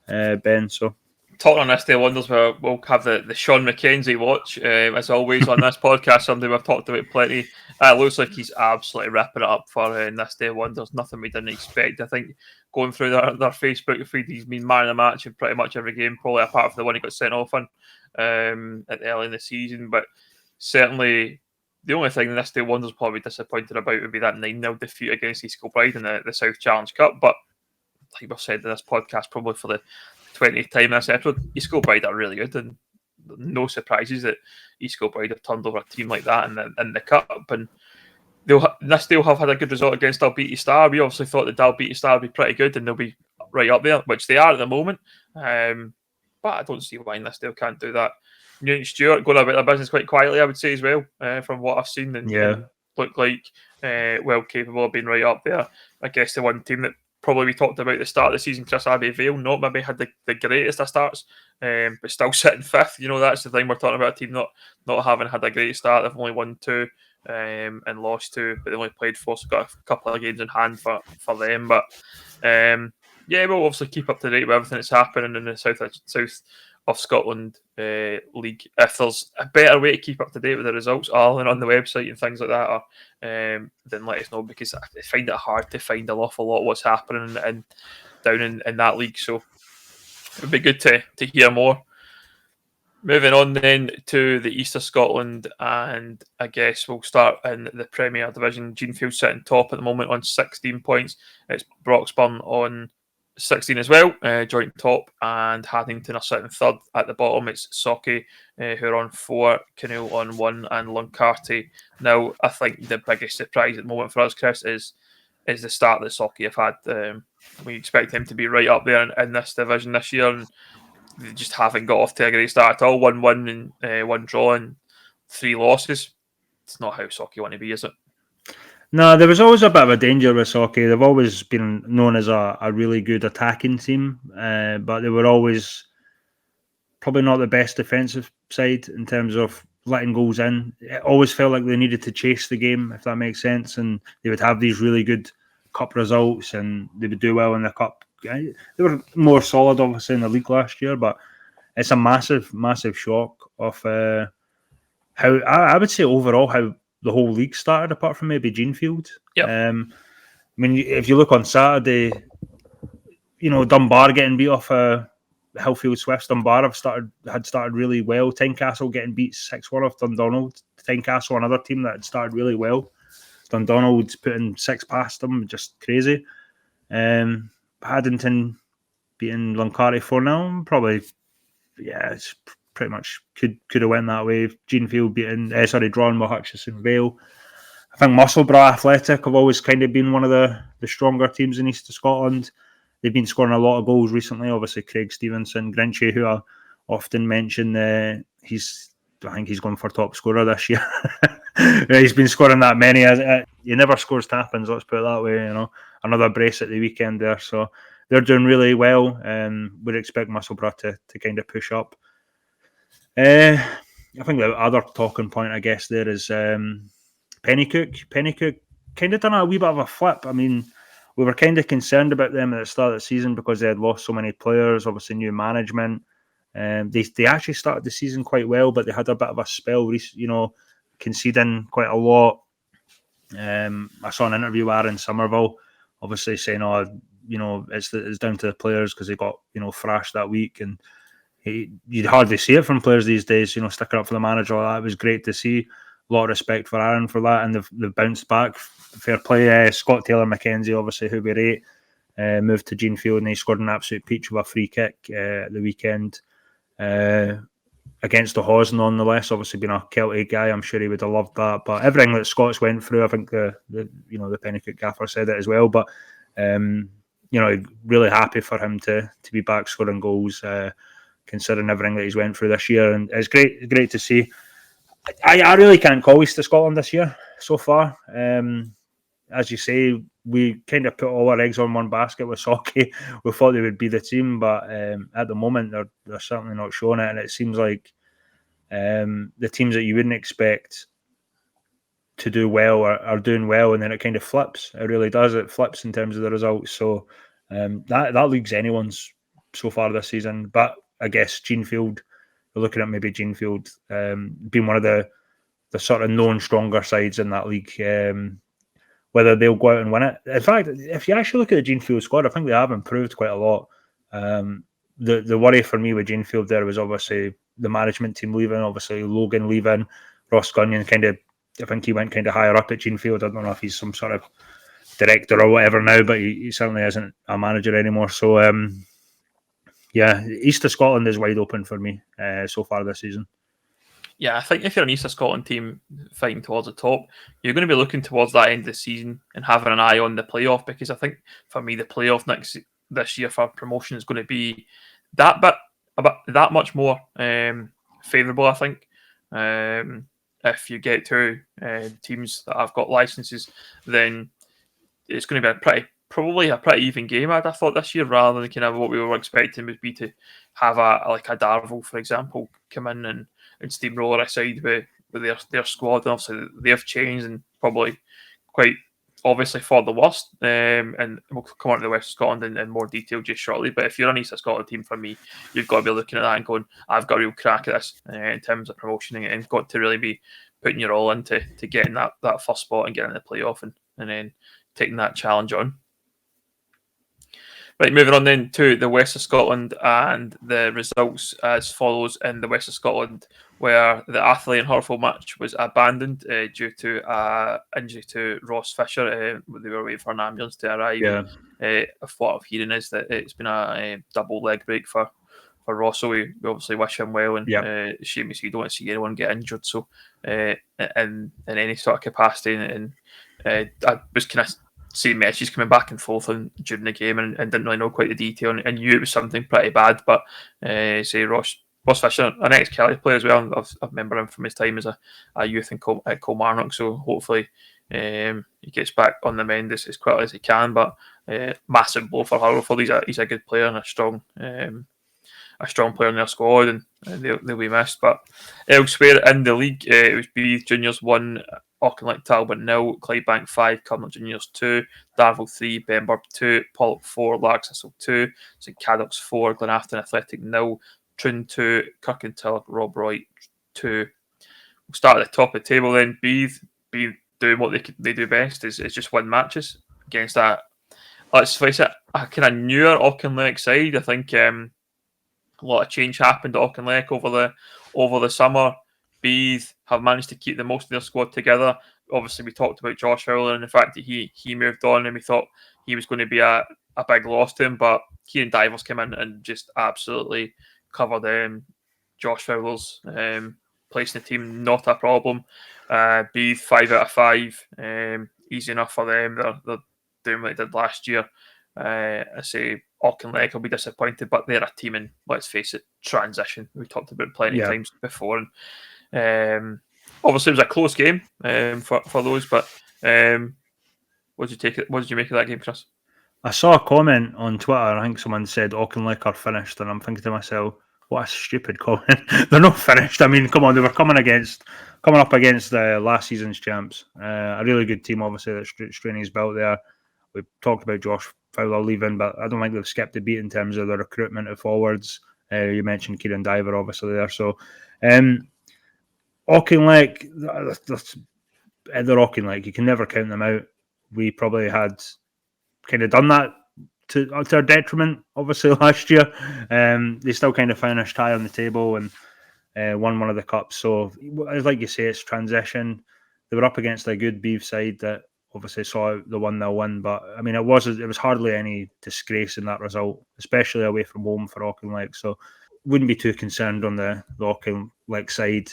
Ben. So talking on Nithsdale Wanderers, we'll have the Sean McKenzie watch as always on this podcast. Something we've talked about plenty. It looks like he's absolutely ripping it up for Nithsdale Wanderers. Nothing we didn't expect. I think going through their Facebook feed, he's been man of the match in pretty much every game, probably apart from the one he got sent off on at the early in the season. But certainly the only thing Nithsdale Wanderers probably disappointed about would be that 9-0 defeat against East Kilbride in the South Challenge Cup. But like we've said in this podcast, probably for the 20th time in this episode, East Kilbride are really good, and no surprises that East Kilbride have turned over a team like that in the cup. And Nithsdale have had a good result against Dalbeattie Star. We obviously thought that Dalbeattie Star would be pretty good and they'll be right up there, which they are at the moment. But I don't see why Nithsdale can't do that. Newton Stewart going about their business quite quietly, I would say, as well, from what I've seen, and look like well capable of being right up there. I guess the one team that probably we talked about at the start of the season, Chris, Abbey Vale, not maybe had the greatest of starts, but still sitting 5th. That's the thing, we're talking about a team not having had a great start. They've only won 2 and lost 2, but they only played 4, so got a couple of games in hand for them. But we'll obviously keep up to date with everything that's happening in the south of Scotland league. If there's a better way to keep up to date with the results, other than on the website and things like that, or, then let us know, because I find it hard to find an awful lot of what's happening down in that league. So it would be good to hear more. Moving on then to the east of Scotland, and I guess we'll start in the Premier Division. Jeanfield sitting top at the moment on 16 points. It's Broxburn on 16 as well, joint top, and Haddington are sitting 3rd at the bottom. It's Socky who are on 4, Cumbernauld on 1, and Luncarty. Now, I think the biggest surprise at the moment for us, Chris, is is the start that Socky have had. We expect him to be right up there in this division this year, and they just haven't got off to a great start at all. 1-1 and 1 draw and 3 losses. It's not how Socky want to be, is it? No, there was always a bit of a danger with Socky. They've always been known as a really good attacking team, but they were always probably not the best defensive side in terms of letting goals in. It always felt like they needed to chase the game, if that makes sense, and they would have these really good cup results and they would do well in the cup. They were more solid, obviously, in the league last year, but it's a massive, massive shock of how I would say overall how the whole league started, apart from maybe Genefield. Yep. I mean, if you look on Saturday, Dunbar getting beat off Hillfield Swifts. Dunbar had started really well. Tynecastle getting beat 6-1 off Dundonald. Tynecastle, another team that had started really well. Dundonald's putting 6 past them, just crazy. Paddington beating Luncarty 4-0. Probably, yeah, it's pretty much could have went that way. Genefield drawing with Hutchison Vale. I think Musselburgh Athletic have always kind of been one of the stronger teams in East of Scotland. They've been scoring a lot of goals recently. Obviously, Craig Stevenson, Grinchy, who I often mention, I think he's going for top scorer this year. He's been scoring that many. He never scores tap-ins, let's put it that way. Another brace at the weekend there. So they're doing really well. We'd expect Musselburgh to kind of push up. I think the other talking point, I guess, there is Pennycook. Pennycook kind of done a wee bit of a flip. I mean, we were kind of concerned about them at the start of the season because they had lost so many players, obviously new management. They actually started the season quite well, but they had a bit of a spell, conceding quite a lot. I saw an interview with Aaron Somerville, obviously saying, it's down to the players because they got, thrashed that week. And you'd hardly see it from players these days, sticking up for the manager. That was great to see. A lot of respect for Aaron for that, and they've bounced back. Fair play. Scott Taylor Mackenzie, obviously, who we rate, moved to Genefield, and he scored an absolute peach with a free kick at the weekend against the Hawes, nonetheless. Obviously, being a Celtic guy, I'm sure he would have loved that. But everything that Scots went through, I think the Pennycook gaffer said it as well. But really happy for him to be back scoring goals, considering everything that he's went through this year, and it's great to see. I really can't call East of Scotland this year so far. As you say, we kind of put all our eggs on one basket with Socky. We thought they would be the team, but at the moment they're certainly not showing it, and it seems like the teams that you wouldn't expect to do well are doing well, and then it kind of flips. It really does. It flips in terms of the results. So that league's anyone's so far this season. But I guess Genefield, we're looking at maybe Genefield being one of the sort of known stronger sides in that league. Whether they'll go out and win it. In fact, if you actually look at the Genefield squad, I think they have improved quite a lot. The worry for me with Genefield there was obviously the management team leaving, obviously Logan leaving, Ross Gunyon I think he went kind of higher up at Genefield. I don't know if he's some sort of director or whatever now, but he certainly isn't a manager anymore. So, East of Scotland is wide open for me so far this season. Yeah, I think if you're an East of Scotland team fighting towards the top, you're going to be looking towards that end of the season and having an eye on the playoff, because I think for me the playoff this year for promotion is going to be that much more favourable. I think if you get to teams that have got licences, then it's going to be probably a pretty even game. I thought this year, rather than kind of what we were expecting would be to have a Darvel, for example, come in and steamroller aside with their squad. And obviously they've changed and probably quite obviously for the worst. And we'll come on to the West of Scotland in more detail just shortly. But if you're an East of Scotland team, for me, you've got to be looking at that and going, I've got a real crack at this in terms of promotioning, and got to really be putting your all into getting that first spot and getting the playoff and then taking that challenge on. Right, moving on then to the West of Scotland, and the results as follows in the West of Scotland, where the Atherley and Hurful match was abandoned due to injury to Ross Fisher. They were waiting for an ambulance to arrive. Yeah. What I'm hearing is that it's been a double leg break for Ross, so we obviously wish him well, and shame you don't want to see anyone get injured. So in any sort of capacity, and I was kind of seeing messages coming back and forth during the game and didn't really know quite the detail and knew it was something pretty bad. But say Ross Fisher, an ex-Kelly player as well. I remember him from his time as a youth at Cumbernauld. So hopefully he gets back on the mend as quickly as he can. But massive blow for Hurlford. He's a good player and a strong player in their squad, and they'll be missed. But elsewhere in the league, it was Beath Juniors 1, Auchinleck Talbot 0, Clydebank 5, Cumbernauld Juniors 2, Darvel 3, Benburb 2, Pollok 4, Larkcastle 2, St Cadox 4, Glenafton Athletic 0, Troon 2, Kirkintilloch Rob Roy 2. We'll start at the top of the table then. Beath doing what they do best is just win matches against that. Let's face it, a kind of newer Auchinleck side. I think a lot of change happened at Auchinleck over the summer. Beath have managed to keep the most of their squad together. Obviously, we talked about Josh Fowler and the fact that he moved on, and we thought he was going to be a big loss to him. But Kieran Divers came in and just absolutely covered Josh Fowler's place in the team. Not a problem. Beath 5 out of 5. Easy enough for them. They're doing what they did last year. I say Auchinleck will be disappointed, but they're a team in, let's face it, transition. We talked about plenty of times before. And obviously, it was a close game for those. But what did you make of that game, Chris? I saw a comment on Twitter. I think someone said Auchinleck are finished, and I'm thinking to myself, what a stupid comment. They're not finished. I mean, come on, they were coming up against last season's champs. A really good team, obviously, that Straney's built there. We talked about Josh Fowler leaving, but I don't think they've skipped a beat in terms of the recruitment of forwards. You mentioned Kieran Diver, obviously, there. So, Auchinleck, they're Auchinleck. You can never count them out. We probably had kind of done that to our detriment, obviously, last year. They still kind of finished high on the table and won one of the cups. So, like you say, it's transition. They were up against a good Beath side that obviously saw the 1-0 win, but I mean, it was hardly any disgrace in that result, especially away from home for Auchinleck. So, wouldn't be too concerned on the Auchinleck side.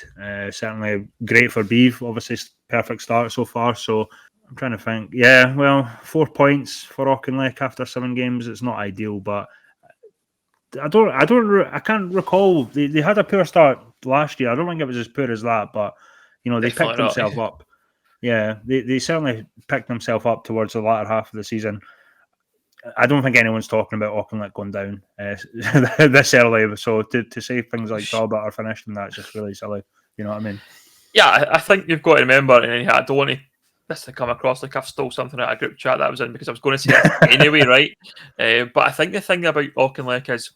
Certainly great for Beath. Obviously, perfect start so far. So, I'm trying to think. Yeah, well, 4 points for Auchinleck after 7 games. It's not ideal, but I can't recall. They had a poor start last year. I don't think it was as poor as that, but they picked themselves up. Yeah, they certainly picked themselves up towards the latter half of the season. I don't think anyone's talking about Auchinleck going down this early. So to say things like Talbot are finished and that's just really silly. You know what I mean? Yeah, I think you've got to remember, and I don't want this to come across like I've stole something out of a group chat that I was in because I was going to say it anyway, right? But I think the thing about Auchinleck is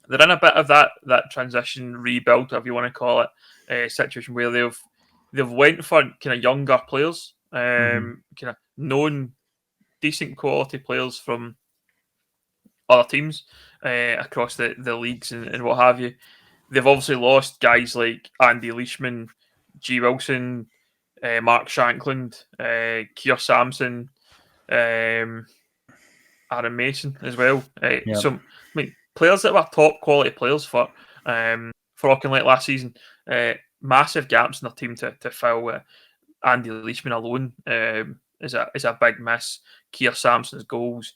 they're in a bit of that transition rebuild, if you want to call it, situation where they've went for kind of younger players, kind of known decent quality players from other teams across the leagues and what have you. They've obviously lost guys like Andy Leishman, G. Wilson, Mark Shankland, Keir Sampson, Aaron Mason as well. So, I mean, players that were top quality players for Auchinleck last season. Massive gaps in their team to fill. Andy Leishman alone is a big miss. Keir Sampson's goals.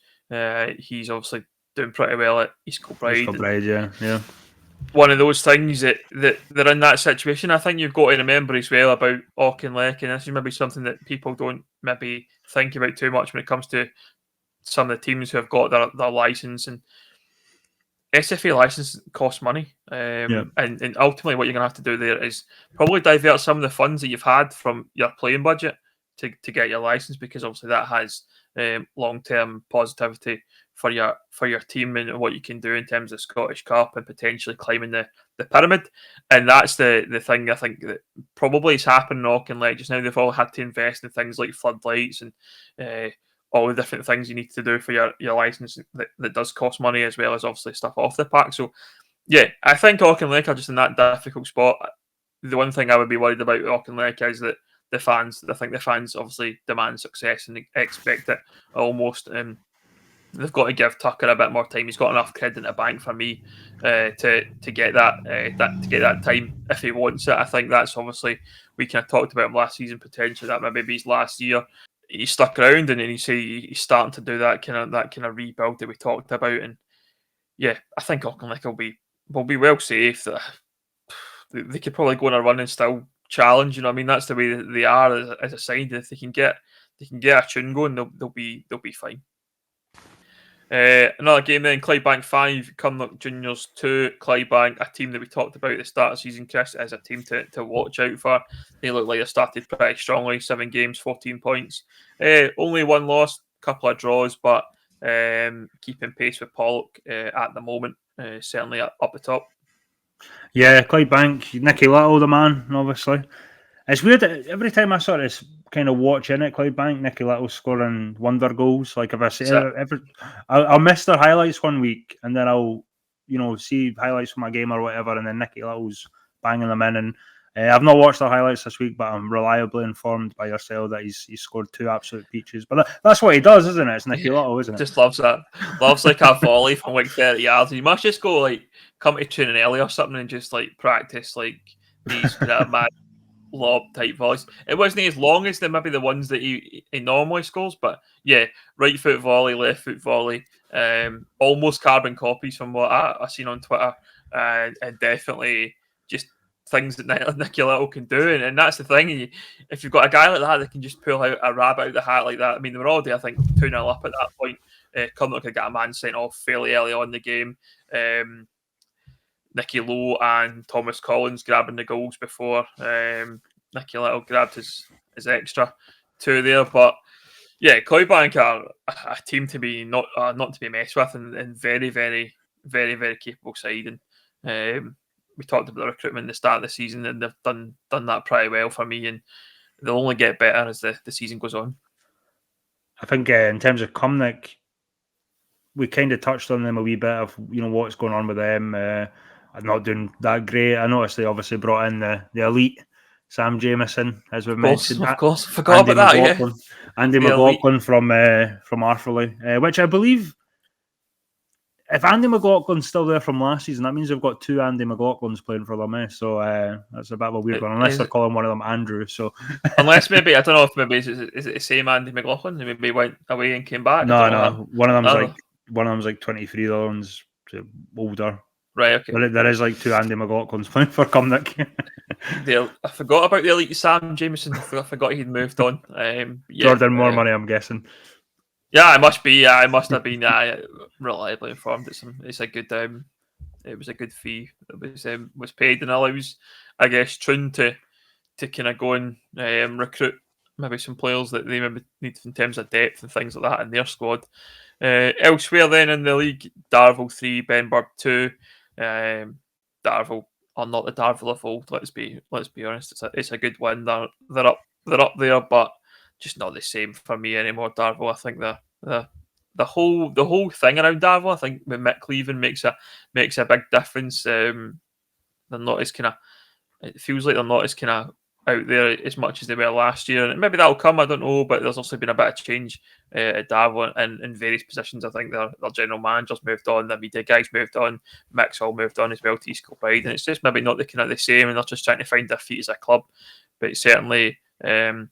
He's obviously doing pretty well at East Kilbride. Yeah. One of those things that they're in that situation. I think you've got to remember as well about Auchinleck, and this is maybe something that people don't maybe think about too much when it comes to some of the teams who have got their licence. And SFA licence costs money, and ultimately what you're going to have to do there is probably divert some of the funds that you've had from your playing budget to get your licence, because obviously that has long-term positivity for your team and what you can do in terms of Scottish Cup and potentially climbing the pyramid. And that's the thing I think that probably has happened in Auchinleck just now. They've all had to invest in things like floodlights and all the different things you need to do for your licence that does cost money, as well as obviously stuff off the pack. So yeah, I think Auchinleck are just in that difficult spot. The one thing I would be worried about Auchinleck is that the fans obviously demand success and expect it almost. They've got to give Tucker a bit more time. He's got enough credit in the bank for me to get that time if he wants it. I think that's obviously, we kind of talked about him last season, potentially that maybe be his last year. he's stuck around, and he's starting to do that kind of rebuild that we talked about. And yeah, I think Auckland will be well safe. That they could probably go on a run and still challenge. You know, what I mean, that's the way that they are as a side. If they can get a tune going, they'll be fine. Another game then, Clydebank 5, Cumbernauld Juniors 2. Clydebank, a team that we talked about at the start of the season, Chris, as a team to watch out for. They look like they started pretty strongly, 7 games, 14 points. Only one loss, couple of draws, but keeping pace with Pollock at the moment, certainly up the top. Yeah, Clydebank, Nicky Little, the man, obviously. It's weird, every time I sort of kind of watch in at Clydebank, Nicky Little scoring wonder goals. Like if I see I'll miss their highlights one week, and then I'll see highlights from my game or whatever, and then Nicky Little's banging them in. And I've not watched their highlights this week, but I'm reliably informed by yourself that he's scored 2 absolute peaches. But that's what he does, isn't it? It's Nicky Little, isn't it? Just loves that. Loves like a volley from like 30 yards. You must just go come to training early or something and just practice these kind of mad lob type volleys. It wasn't as long as maybe the ones that he normally scores, but yeah, right foot volley, left foot volley, almost carbon copies from what I've seen on Twitter, and definitely just things that Nicky Little can do, and that's the thing. If you've got a guy like that can just pull out a rabbit out of the hat like that. I mean, they were already, I think, 2-0 up at that point. Cumbernauld could get a man sent off fairly early on in the game. Nicky Lowe and Thomas Collins grabbing the goals before Nicky Little grabbed his extra 2 there. But yeah, Clydebank are a team to be not to be messed with, and very, very, very, very capable side. And we talked about the recruitment at the start of the season, and they've done that pretty well for me, and they'll only get better as the season goes on. I think in terms of Cumbernauld, we kind of touched on them a wee bit of what's going on with them. Not doing that great. I noticed they obviously brought in the elite Sam Jamieson, as we've mentioned. Of course, forgot about that. Yeah, Andy McLaughlin from Arthurlie, which I believe, if Andy McLaughlin's still there from last season, that means they've got 2 Andy McLaughlins playing for them. So that's a bit of a weird one, unless they're calling one of them Andrew. So unless maybe, I don't know if maybe is it the same Andy McLaughlin who maybe went away and came back. No, one of them's like 23, the other one's older. Right, okay. But there is 2 Andy McLaughlins playing for Cumbernauld. I forgot about the elite Sam Jamieson. I forgot he'd moved on. Jordan, more money, I'm guessing. Yeah, it must be. I must have been reliably informed. It's a good. It was a good fee that was paid, and allows, I guess, Troon to kind of go and recruit maybe some players that they maybe need in terms of depth and things like that in their squad. Elsewhere, then in the league, Darvel 3, Benburb 2. Darvel are not the Darvel of old. Let's be honest. It's a good win. They're up there, but just not the same for me anymore. Darvel, I think the whole thing around Darvel, I think with Mick Cleven makes a big difference. They're not as kind of. It feels like they're not as kind of out there as much as they were last year, and maybe that'll come. I don't know, but there's also been a bit of change at Darvel in various positions. I think their general managers moved on, the media guys moved on, Mick's all moved on as well to East Kilbride, and it's just maybe not the kind of the same, and they're just trying to find their feet as a club. But certainly, Tony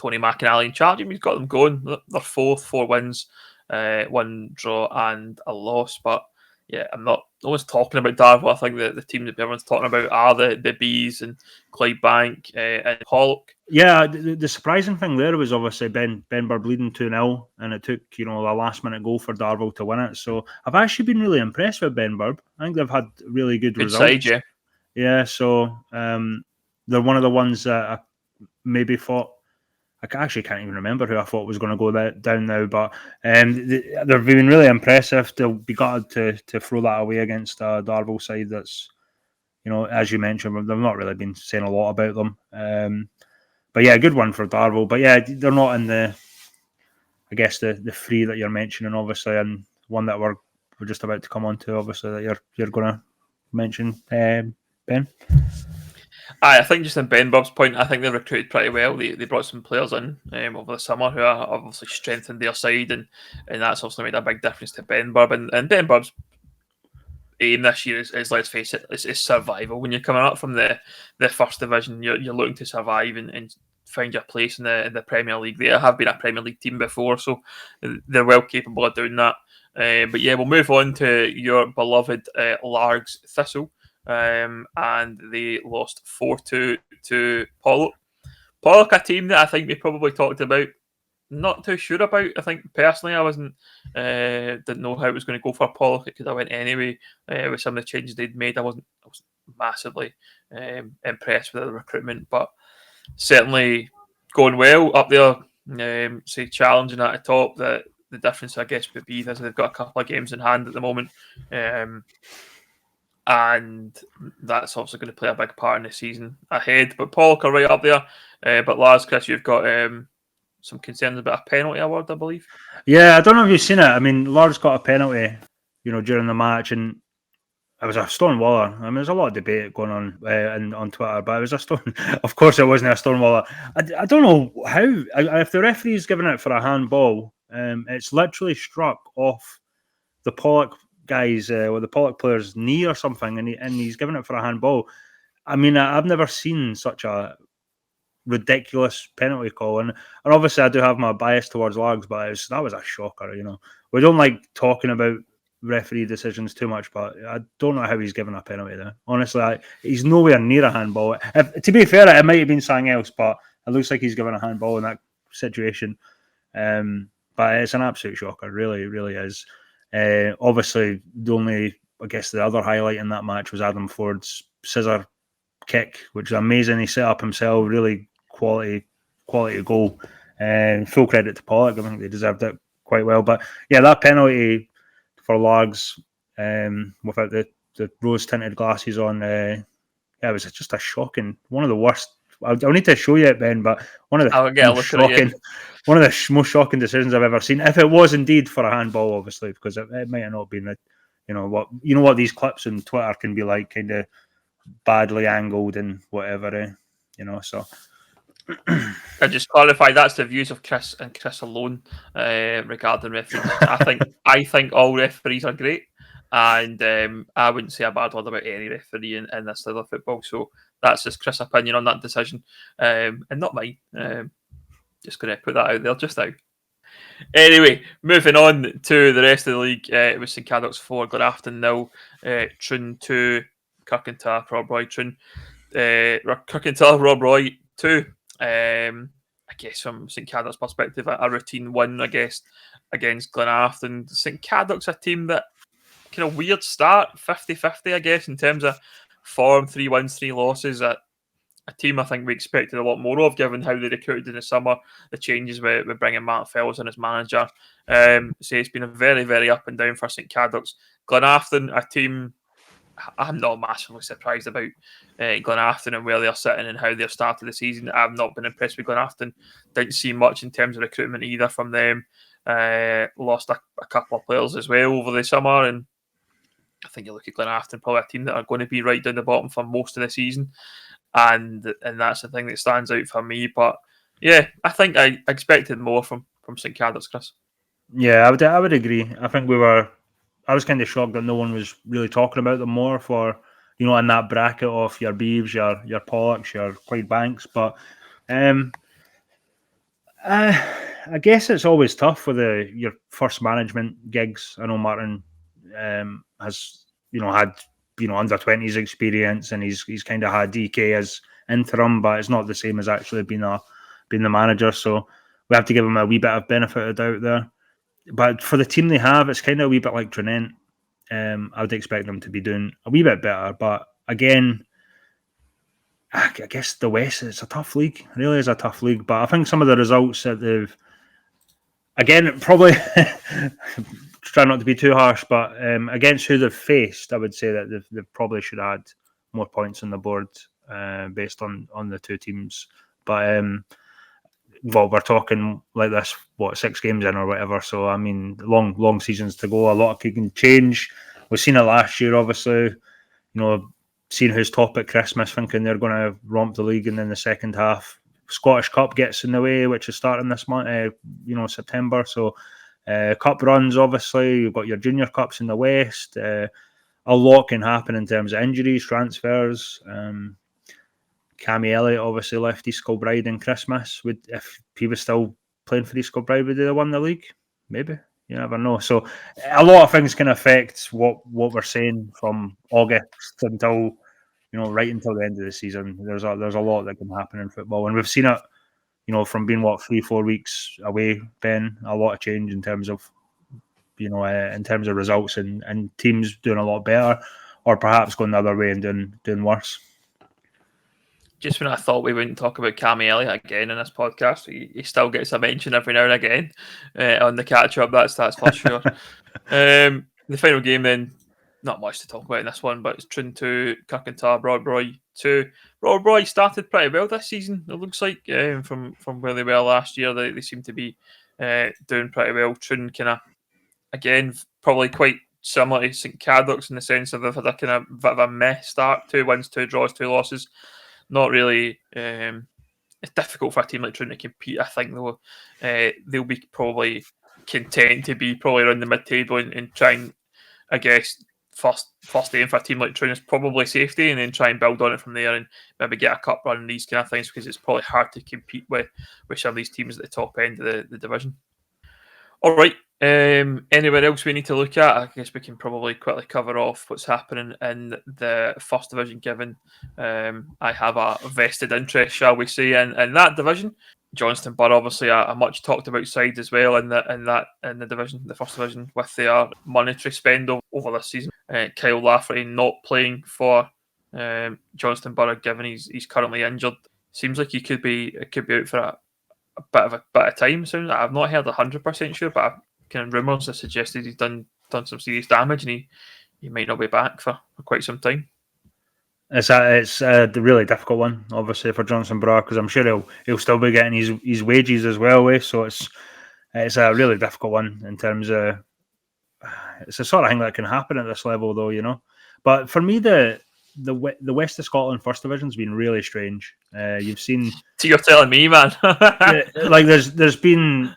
McInally in charge, he's got them going. They're 4 wins, 1 draw and a loss, but. Yeah, no one's talking about Darvel. I think the team that everyone's talking about are the Bees and Clydebank and Pollock. Yeah, the surprising thing there was obviously Benburb leading 2-0, and it took a last minute goal for Darvel to win it. So I've actually been really impressed with Benburb. I think they've had really good results. Side, yeah. Yeah, so they're one of the ones that I maybe thought. I actually can't even remember who I thought was going to go down now, but they've been really impressive. They'll be gutted to throw that away against a Darvel side that's, as you mentioned, they've not really been saying a lot about them. But yeah, good one for Darvel. But yeah, they're not in the 3 that you're mentioning, obviously, and one that we're just about to come on to, obviously, that you're going to mention, Ben. I think just in Benburb's point, I think they recruited pretty well. They brought some players in over the summer who have obviously strengthened their side, and that's also made a big difference to Benburb. And Benburb's aim this year is let's face it, is survival. When you're coming up from the first division, you're looking to survive and find your place in the Premier League. They have been a Premier League team before, so they're well capable of doing that. But yeah, we'll move on to your beloved Largs Thistle, and they lost 4-2 to Pollock. Pollock, a team that I think we probably talked about, not too sure about. I think personally, I didn't know how it was going to go for Pollock. It could have went anyway with some of the changes they'd made. I wasn't massively impressed with the recruitment, but certainly going well up there. Say challenging at the top. The difference, I guess, would be is they've got a couple of games in hand at the moment, and that's also going to play a big part in the season ahead. But Pollock are right up there. But Lars, Chris, you've got some concerns about a penalty award, I believe. Yeah, I don't know if you've seen it. I mean, Lars got a penalty, during the match, and it was a Stonewaller. I mean, there's a lot of debate going on on Twitter, but it was a stone. Of course, it wasn't a Stonewaller. I don't know how. If the referee's giving it for a handball, it's literally struck off the Pollock guy's or the Pollock player's knee or something, and he's giving it for a handball. I mean, I've never seen such a ridiculous penalty call, and obviously I do have my bias towards Largs, but that was a shocker. We don't like talking about referee decisions too much, but I don't know how he's given a penalty there. Honestly, he's nowhere near a handball. To be fair, it might have been something else, but it looks like he's given a handball in that situation. But it's an absolute shocker, really, really is. Obviously, I guess the other highlight in that match was Adam Ford's scissor kick, which is amazing. He set up himself, really quality goal. Full credit to Pollock. I think they deserved it quite well. But yeah, that penalty for Largs without the rose tinted glasses on, it was just a shocking, one of the worst. I'll need to show you it, Ben, but one of the most shocking decisions I've ever seen. If it was indeed for a handball, obviously, because it might have not been what these clips on Twitter can be like, kind of badly angled and whatever, so. I just clarify that's the views of Chris and Chris alone regarding referees. I think all referees are great, and I wouldn't say a bad word about any referee in this level of football. So that's just Chris' opinion on that decision, and not mine. Just going to put that out there just now. Anyway, moving on to the rest of the league, it was St Cadoc's 4, Glenafton 0, Troon 2, Kirkintilloch, Rob Roy, Troon, Kirkintilloch, Rob Roy 2. I guess from St Cadoc's perspective, a routine win, I guess, against Glenafton. St Cadoc's a team that kind of weird start, 50-50, I guess, in terms of form, 3 wins, 3 losses. A team I think we expected a lot more of, given how they recruited in the summer, the changes with bringing Matt Fells in as manager. So it's been a very, very up and down for St Cadoc's. Glenafton, a team I'm not massively surprised about Glenafton and where they're sitting and how they've started the season. I've not been impressed with Glenafton. Didn't see much in terms of recruitment either from them. Lost a couple of players as well over the summer, and I think you look at Glenafton, probably a team that are going to be right down the bottom for most of the season, and that's the thing that stands out for me. But yeah, I think I expected more from St Cadoc's, Chris. Yeah, I would agree. I think I was kind of shocked that no one was really talking about them more for, in that bracket of your Beeves, your Pollocks, your Clydebanks. But I guess it's always tough with your first management gigs. I know Martin has, had, under 20s experience, and he's kind of had DK as interim, but it's not the same as actually being the manager. So we have to give him a wee bit of benefit of doubt there. But for the team they have, it's kind of a wee bit like Tranent. I would expect them to be doing a wee bit better. But again, I guess the West is a tough league. It really is a tough league. But I think some of the results that they've... Again, probably... try not to be too harsh, but against who they've faced, I would say that they probably should add more points on the board based on the two teams. But... well, we're talking like this, 6 games in or whatever. So, I mean, long seasons to go. A lot can change. We've seen it last year, obviously. Seeing who's top at Christmas, thinking they're going to romp the league, and then the second half, Scottish Cup gets in the way, which is starting this month, September. So, cup runs, obviously. You've got your junior cups in the West. A lot can happen in terms of injuries, transfers. Cammy Elliott obviously left East Kilbride in Christmas. If he was still playing for East Kilbride, would they have won the league? Maybe. You never know. So a lot of things can affect what we're saying from August until right until the end of the season. There's a lot that can happen in football, and we've seen it. From being 3-4 weeks away, Ben, a lot of change in terms of in terms of results and teams doing a lot better, or perhaps going the other way and doing worse. Just when I thought we wouldn't talk about Cammy Elliott again in this podcast, he still gets a mention every now and again on the catch-up. That's for sure. The final game then, not much to talk about in this one, but it's Tranent 2, Cumbernauld, Rob 2. Rob started pretty well this season, it looks like, from where they were last year. They seem to be doing pretty well. Tranent kind of, again, probably quite similar to St Cadoc's in the sense of they've had a kind of bit of a meh start. 2 wins, 2 draws, 2 losses. Not really. It's difficult for a team like Tranent to compete. I think they'll be probably content to be probably around the mid-table and try and, I guess, first aim for a team like Tranent is probably safety, and then try and build on it from there and maybe get a cup run and these kind of things, because it's probably hard to compete with some of these teams at the top end of the division. All right. Anywhere else we need to look at? I guess we can probably quickly cover off what's happening in the first division, given I have a vested interest, shall we say, in that division. Johnstone Borough, obviously a much talked about side as well in the division, the first division, with their monetary spend over this season. Kyle Lafferty not playing for Johnstone Borough, given he's currently injured. Seems like he could be out for a bit of time soon. I've not heard 100% sure, but kind of rumours have suggested he's done some serious damage and he might not be back for quite some time. It's a really difficult one, obviously, for Johnstone Borough, because I'm sure he'll still be getting his wages as well. So it's a really difficult one in terms of it's the sort of thing that can happen at this level, though, But for me, the West of Scotland First Division's been really strange. You've seen. So you're telling me, man. Like there's been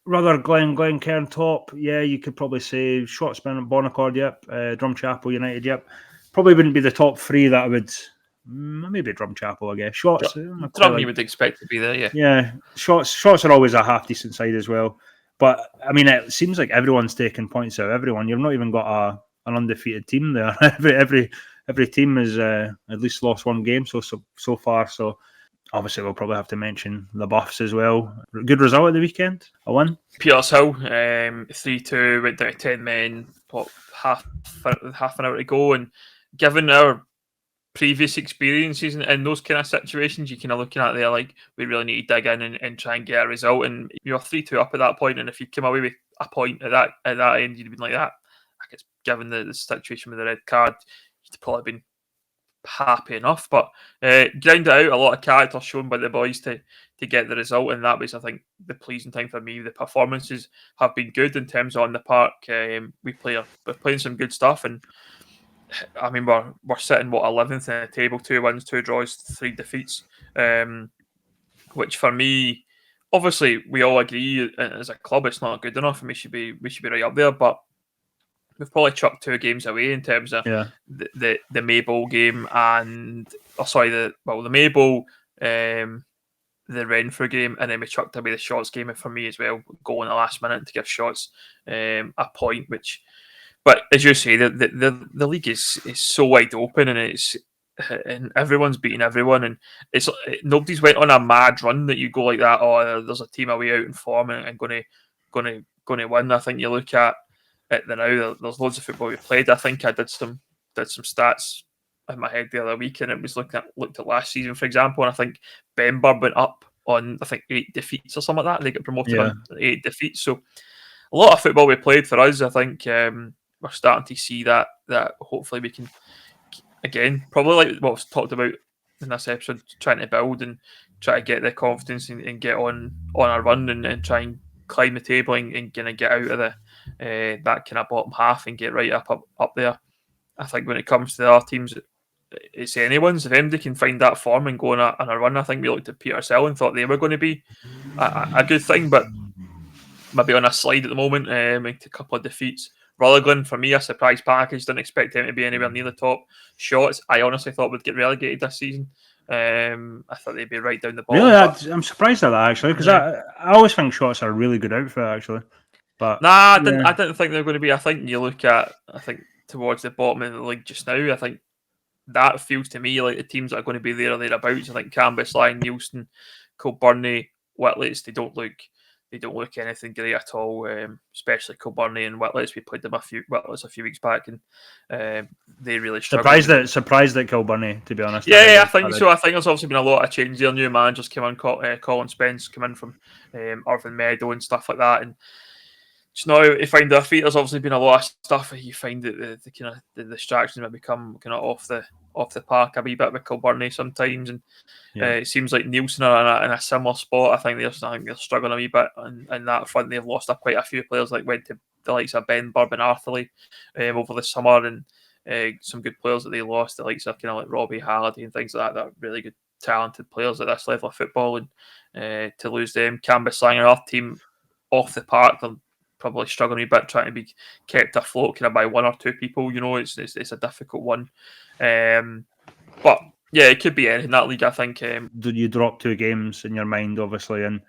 rather Glencairn top. Yeah, you could probably say Shotspin, Bonaccord, yep. Drumchapel United, yep. Probably wouldn't be the top 3 that I would. Maybe Drumchapel, I guess. Shots. Drum you would expect to be there, yeah. Yeah, Shots are always a half decent side as well. But I mean, it seems like everyone's taking points out of everyone. You've not even got an undefeated team there. every team has at least lost one game so far. So obviously we'll probably have to mention the Buffs as well. Good result at the weekend, a win. Petershill 3-2, went down to 10 men. Half an hour to go, and given our previous experiences in those kind of situations, you kind of looking at there like we really need to dig in and try and get a result. And you're 3-2 up at that point, and if you come away with a point at that end, you'd have been like that. I guess given the situation with the red card, you'd probably been happy enough. But ground it out, a lot of character shown by the boys to get the result, and that was, I think, the pleasing thing for me. The performances have been good in terms of on the park. We're playing some good stuff, and I mean we're sitting 11th in the table, 2 wins, 2 draws, 3 defeats, which for me, obviously we all agree as a club it's not good enough, and we should be right up there. But we've probably chucked 2 games away in terms of the Maybole game and the Maybole, the Renfrew game, and then we chucked away the Shots game, and for me as well, going the last minute to give Shots a point. But as you say, the league is so wide open, and everyone's beating everyone, and nobody's went on a mad run that you go like that. Oh, there's a team away out in form and going to win. I think you look at it now. There's loads of football we played. I think I did some stats in my head the other week, and it was looked at last season, for example, and I think Benburn went up on 8 defeats or something like that. They got promoted on 8 defeats. So a lot of football we played for us. I think we're starting to see that hopefully we can, again, probably like what was talked about in this episode, trying to build and try to get the confidence and get on a run and try and climb the table and kind of get out of that kind of bottom half and get right up there. I think when it comes to the other teams, it's anyone's. If anybody can find that form and go on a run, I think we looked at Petershill and thought they were going to be a good thing, but maybe on a slide at the moment, a couple of defeats. Rutherglen, for me, a surprise package. Didn't expect him to be anywhere near the top. Shots, I honestly thought would get relegated this season. I thought they'd be right down the bottom. Really, I'm surprised at that actually, because I always think Shots are a really good outfit actually. But I didn't think they were going to be. I think you look at, towards the bottom of the league just now, I think that feels to me like the teams that are going to be there or thereabouts. I think Cambuslang, Neilson, Kilburnie, Whitleys, they don't look anything great at all. Especially Kilburnie and Whitleys. We played them a few weeks back, and they really struggled. Surprised at Kilburnie, to be honest. Yeah, I think so. I think there's obviously been a lot of change there. New managers came in, Colin Spence came in from Irvine Meadow and stuff like that, and just now you find their feet. There's obviously been a lot of stuff. You find that the kind of the distractions might become kind of off the park a wee bit with Kilburnie sometimes, and it seems like Neilson are in a similar spot. I think they're struggling a wee bit in that front. They've lost quite a few players, like went to the likes of Ben Burb and Arthurley over the summer, and some good players that they lost, the likes of kind of like Robbie Halliday and things like that. That are really good, talented players at this level of football, and to lose them, Cambuslang and our team off the park, they're probably struggling a bit trying to be kept afloat kind of by one or two people. It's a difficult one, but yeah, it could be anything. That league, I think. You drop 2 games in your mind, obviously, and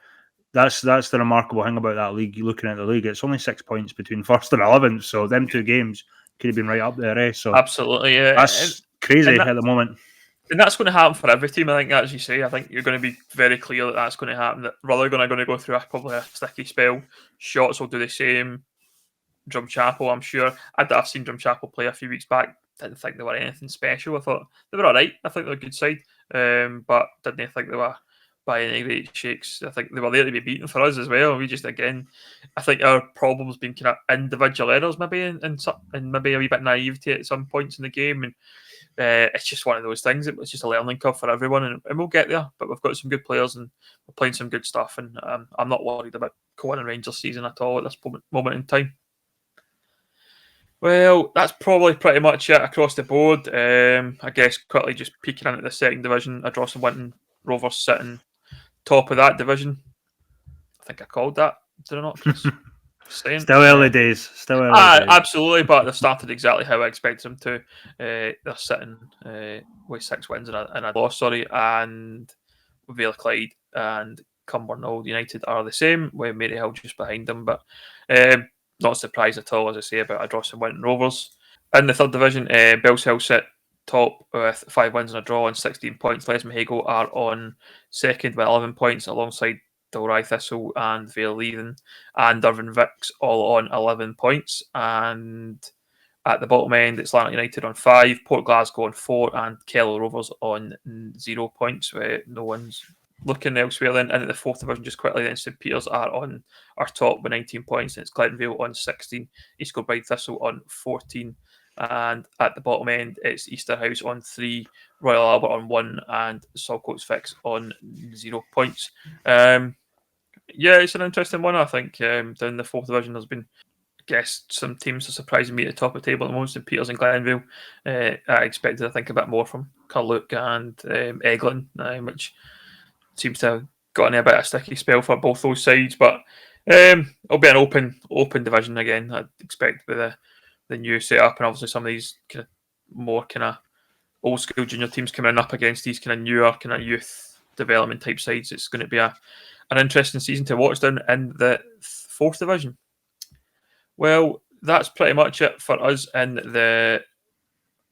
that's the remarkable thing about that league. You're looking at the league; it's only 6 points between first and 11th, so them 2 games could have been right up there. So absolutely, yeah, that's crazy at the moment. And that's going to happen for every team, I think, as you say. I think you're going to be very clear that that's going to happen. That Rutherglen are going to go through probably a sticky spell. Shots will do the same. Drumchapel, I'm sure. I've seen Drumchapel play a few weeks back. Didn't think they were anything special. I thought they were all right. I think they're a good side. But didn't think they were by any great shakes. I think they were there to be beaten for us as well. We just, again, I think our problem's been kind of individual errors maybe and maybe a wee bit naivety at some points in the game. And it's just one of those things. It was just a learning curve for everyone, and we'll get there. But we've got some good players, and we're playing some good stuff. And I'm not worried about Cohen and Rangers season at all at this moment in time. Well, that's probably pretty much it across the board. I guess quickly just peeking into the second division, Ardrossan Winton Rovers sitting top of that division. I think I called that. Did I not, Chris? Still early days. Absolutely, but they've started exactly how I expected them to. They're sitting with 6 wins and a loss, and Vale Clyde and Cumbernauld United are the same, with Maryhill just behind them. But not surprised at all, as I say, about Ardrossan Winton Rovers. In the third division, Bellshill sit top with 5 wins and a draw and 16 points. Lesmahago are on second with 11 points, alongside Dalry Thistle and Vale Leithen and Irvine Vicks all on 11 points. And at the bottom end, it's Lanark United on 5, Port Glasgow on 4, and Kello Rovers on 0 points, with no one's looking elsewhere. Then into the fourth division, just quickly, then St Peters are on our top with 19 points, and it's Clenvale on 16, East Kilbride Thistle on 14. And at the bottom end, it's Easterhouse on 3, Royal Albert on 1, and Saltcoats Fix on 0 points. Yeah, it's an interesting one. I think down the fourth division, there's been, I guess, some teams are surprising me at the top of the table at the moment. St Peters and Glenvale. I expected, I think, a bit more from Carluke and Eglin, which seems to have gotten a bit of a sticky spell for both those sides. But it'll be an open division again, I'd expect, with the new setup, and obviously some of these kind of more kind of old school junior teams coming up against these kind of newer kind of youth development type sides. It's going to be an interesting season to watch down in the fourth division. Well, that's pretty much it for us in the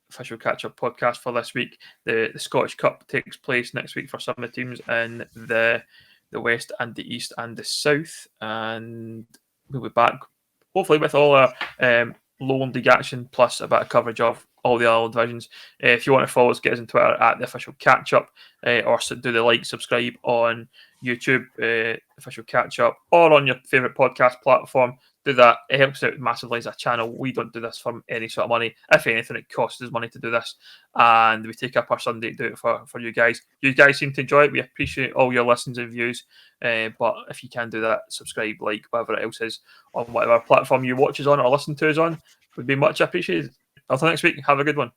official catch-up podcast for this week. The Scottish Cup takes place next week for some of the teams in the West and the East and the South, and we'll be back hopefully with all our Lowland League action, plus a bit of coverage of all the other divisions. If you want to follow us, get us on Twitter at the official Catchup, or do the subscribe on YouTube, official Catchup, or on your favourite podcast platform. Do that. It helps out massively as a channel. We don't do this for any sort of money. If anything, it costs us money to do this, and we take up our Sunday to do it for you guys. You guys seem to enjoy it. We appreciate all your listens and views, but if you can do that, subscribe, whatever else is on whatever platform you watch us on or listen to us on, would be much appreciated. Until next week, have a good one.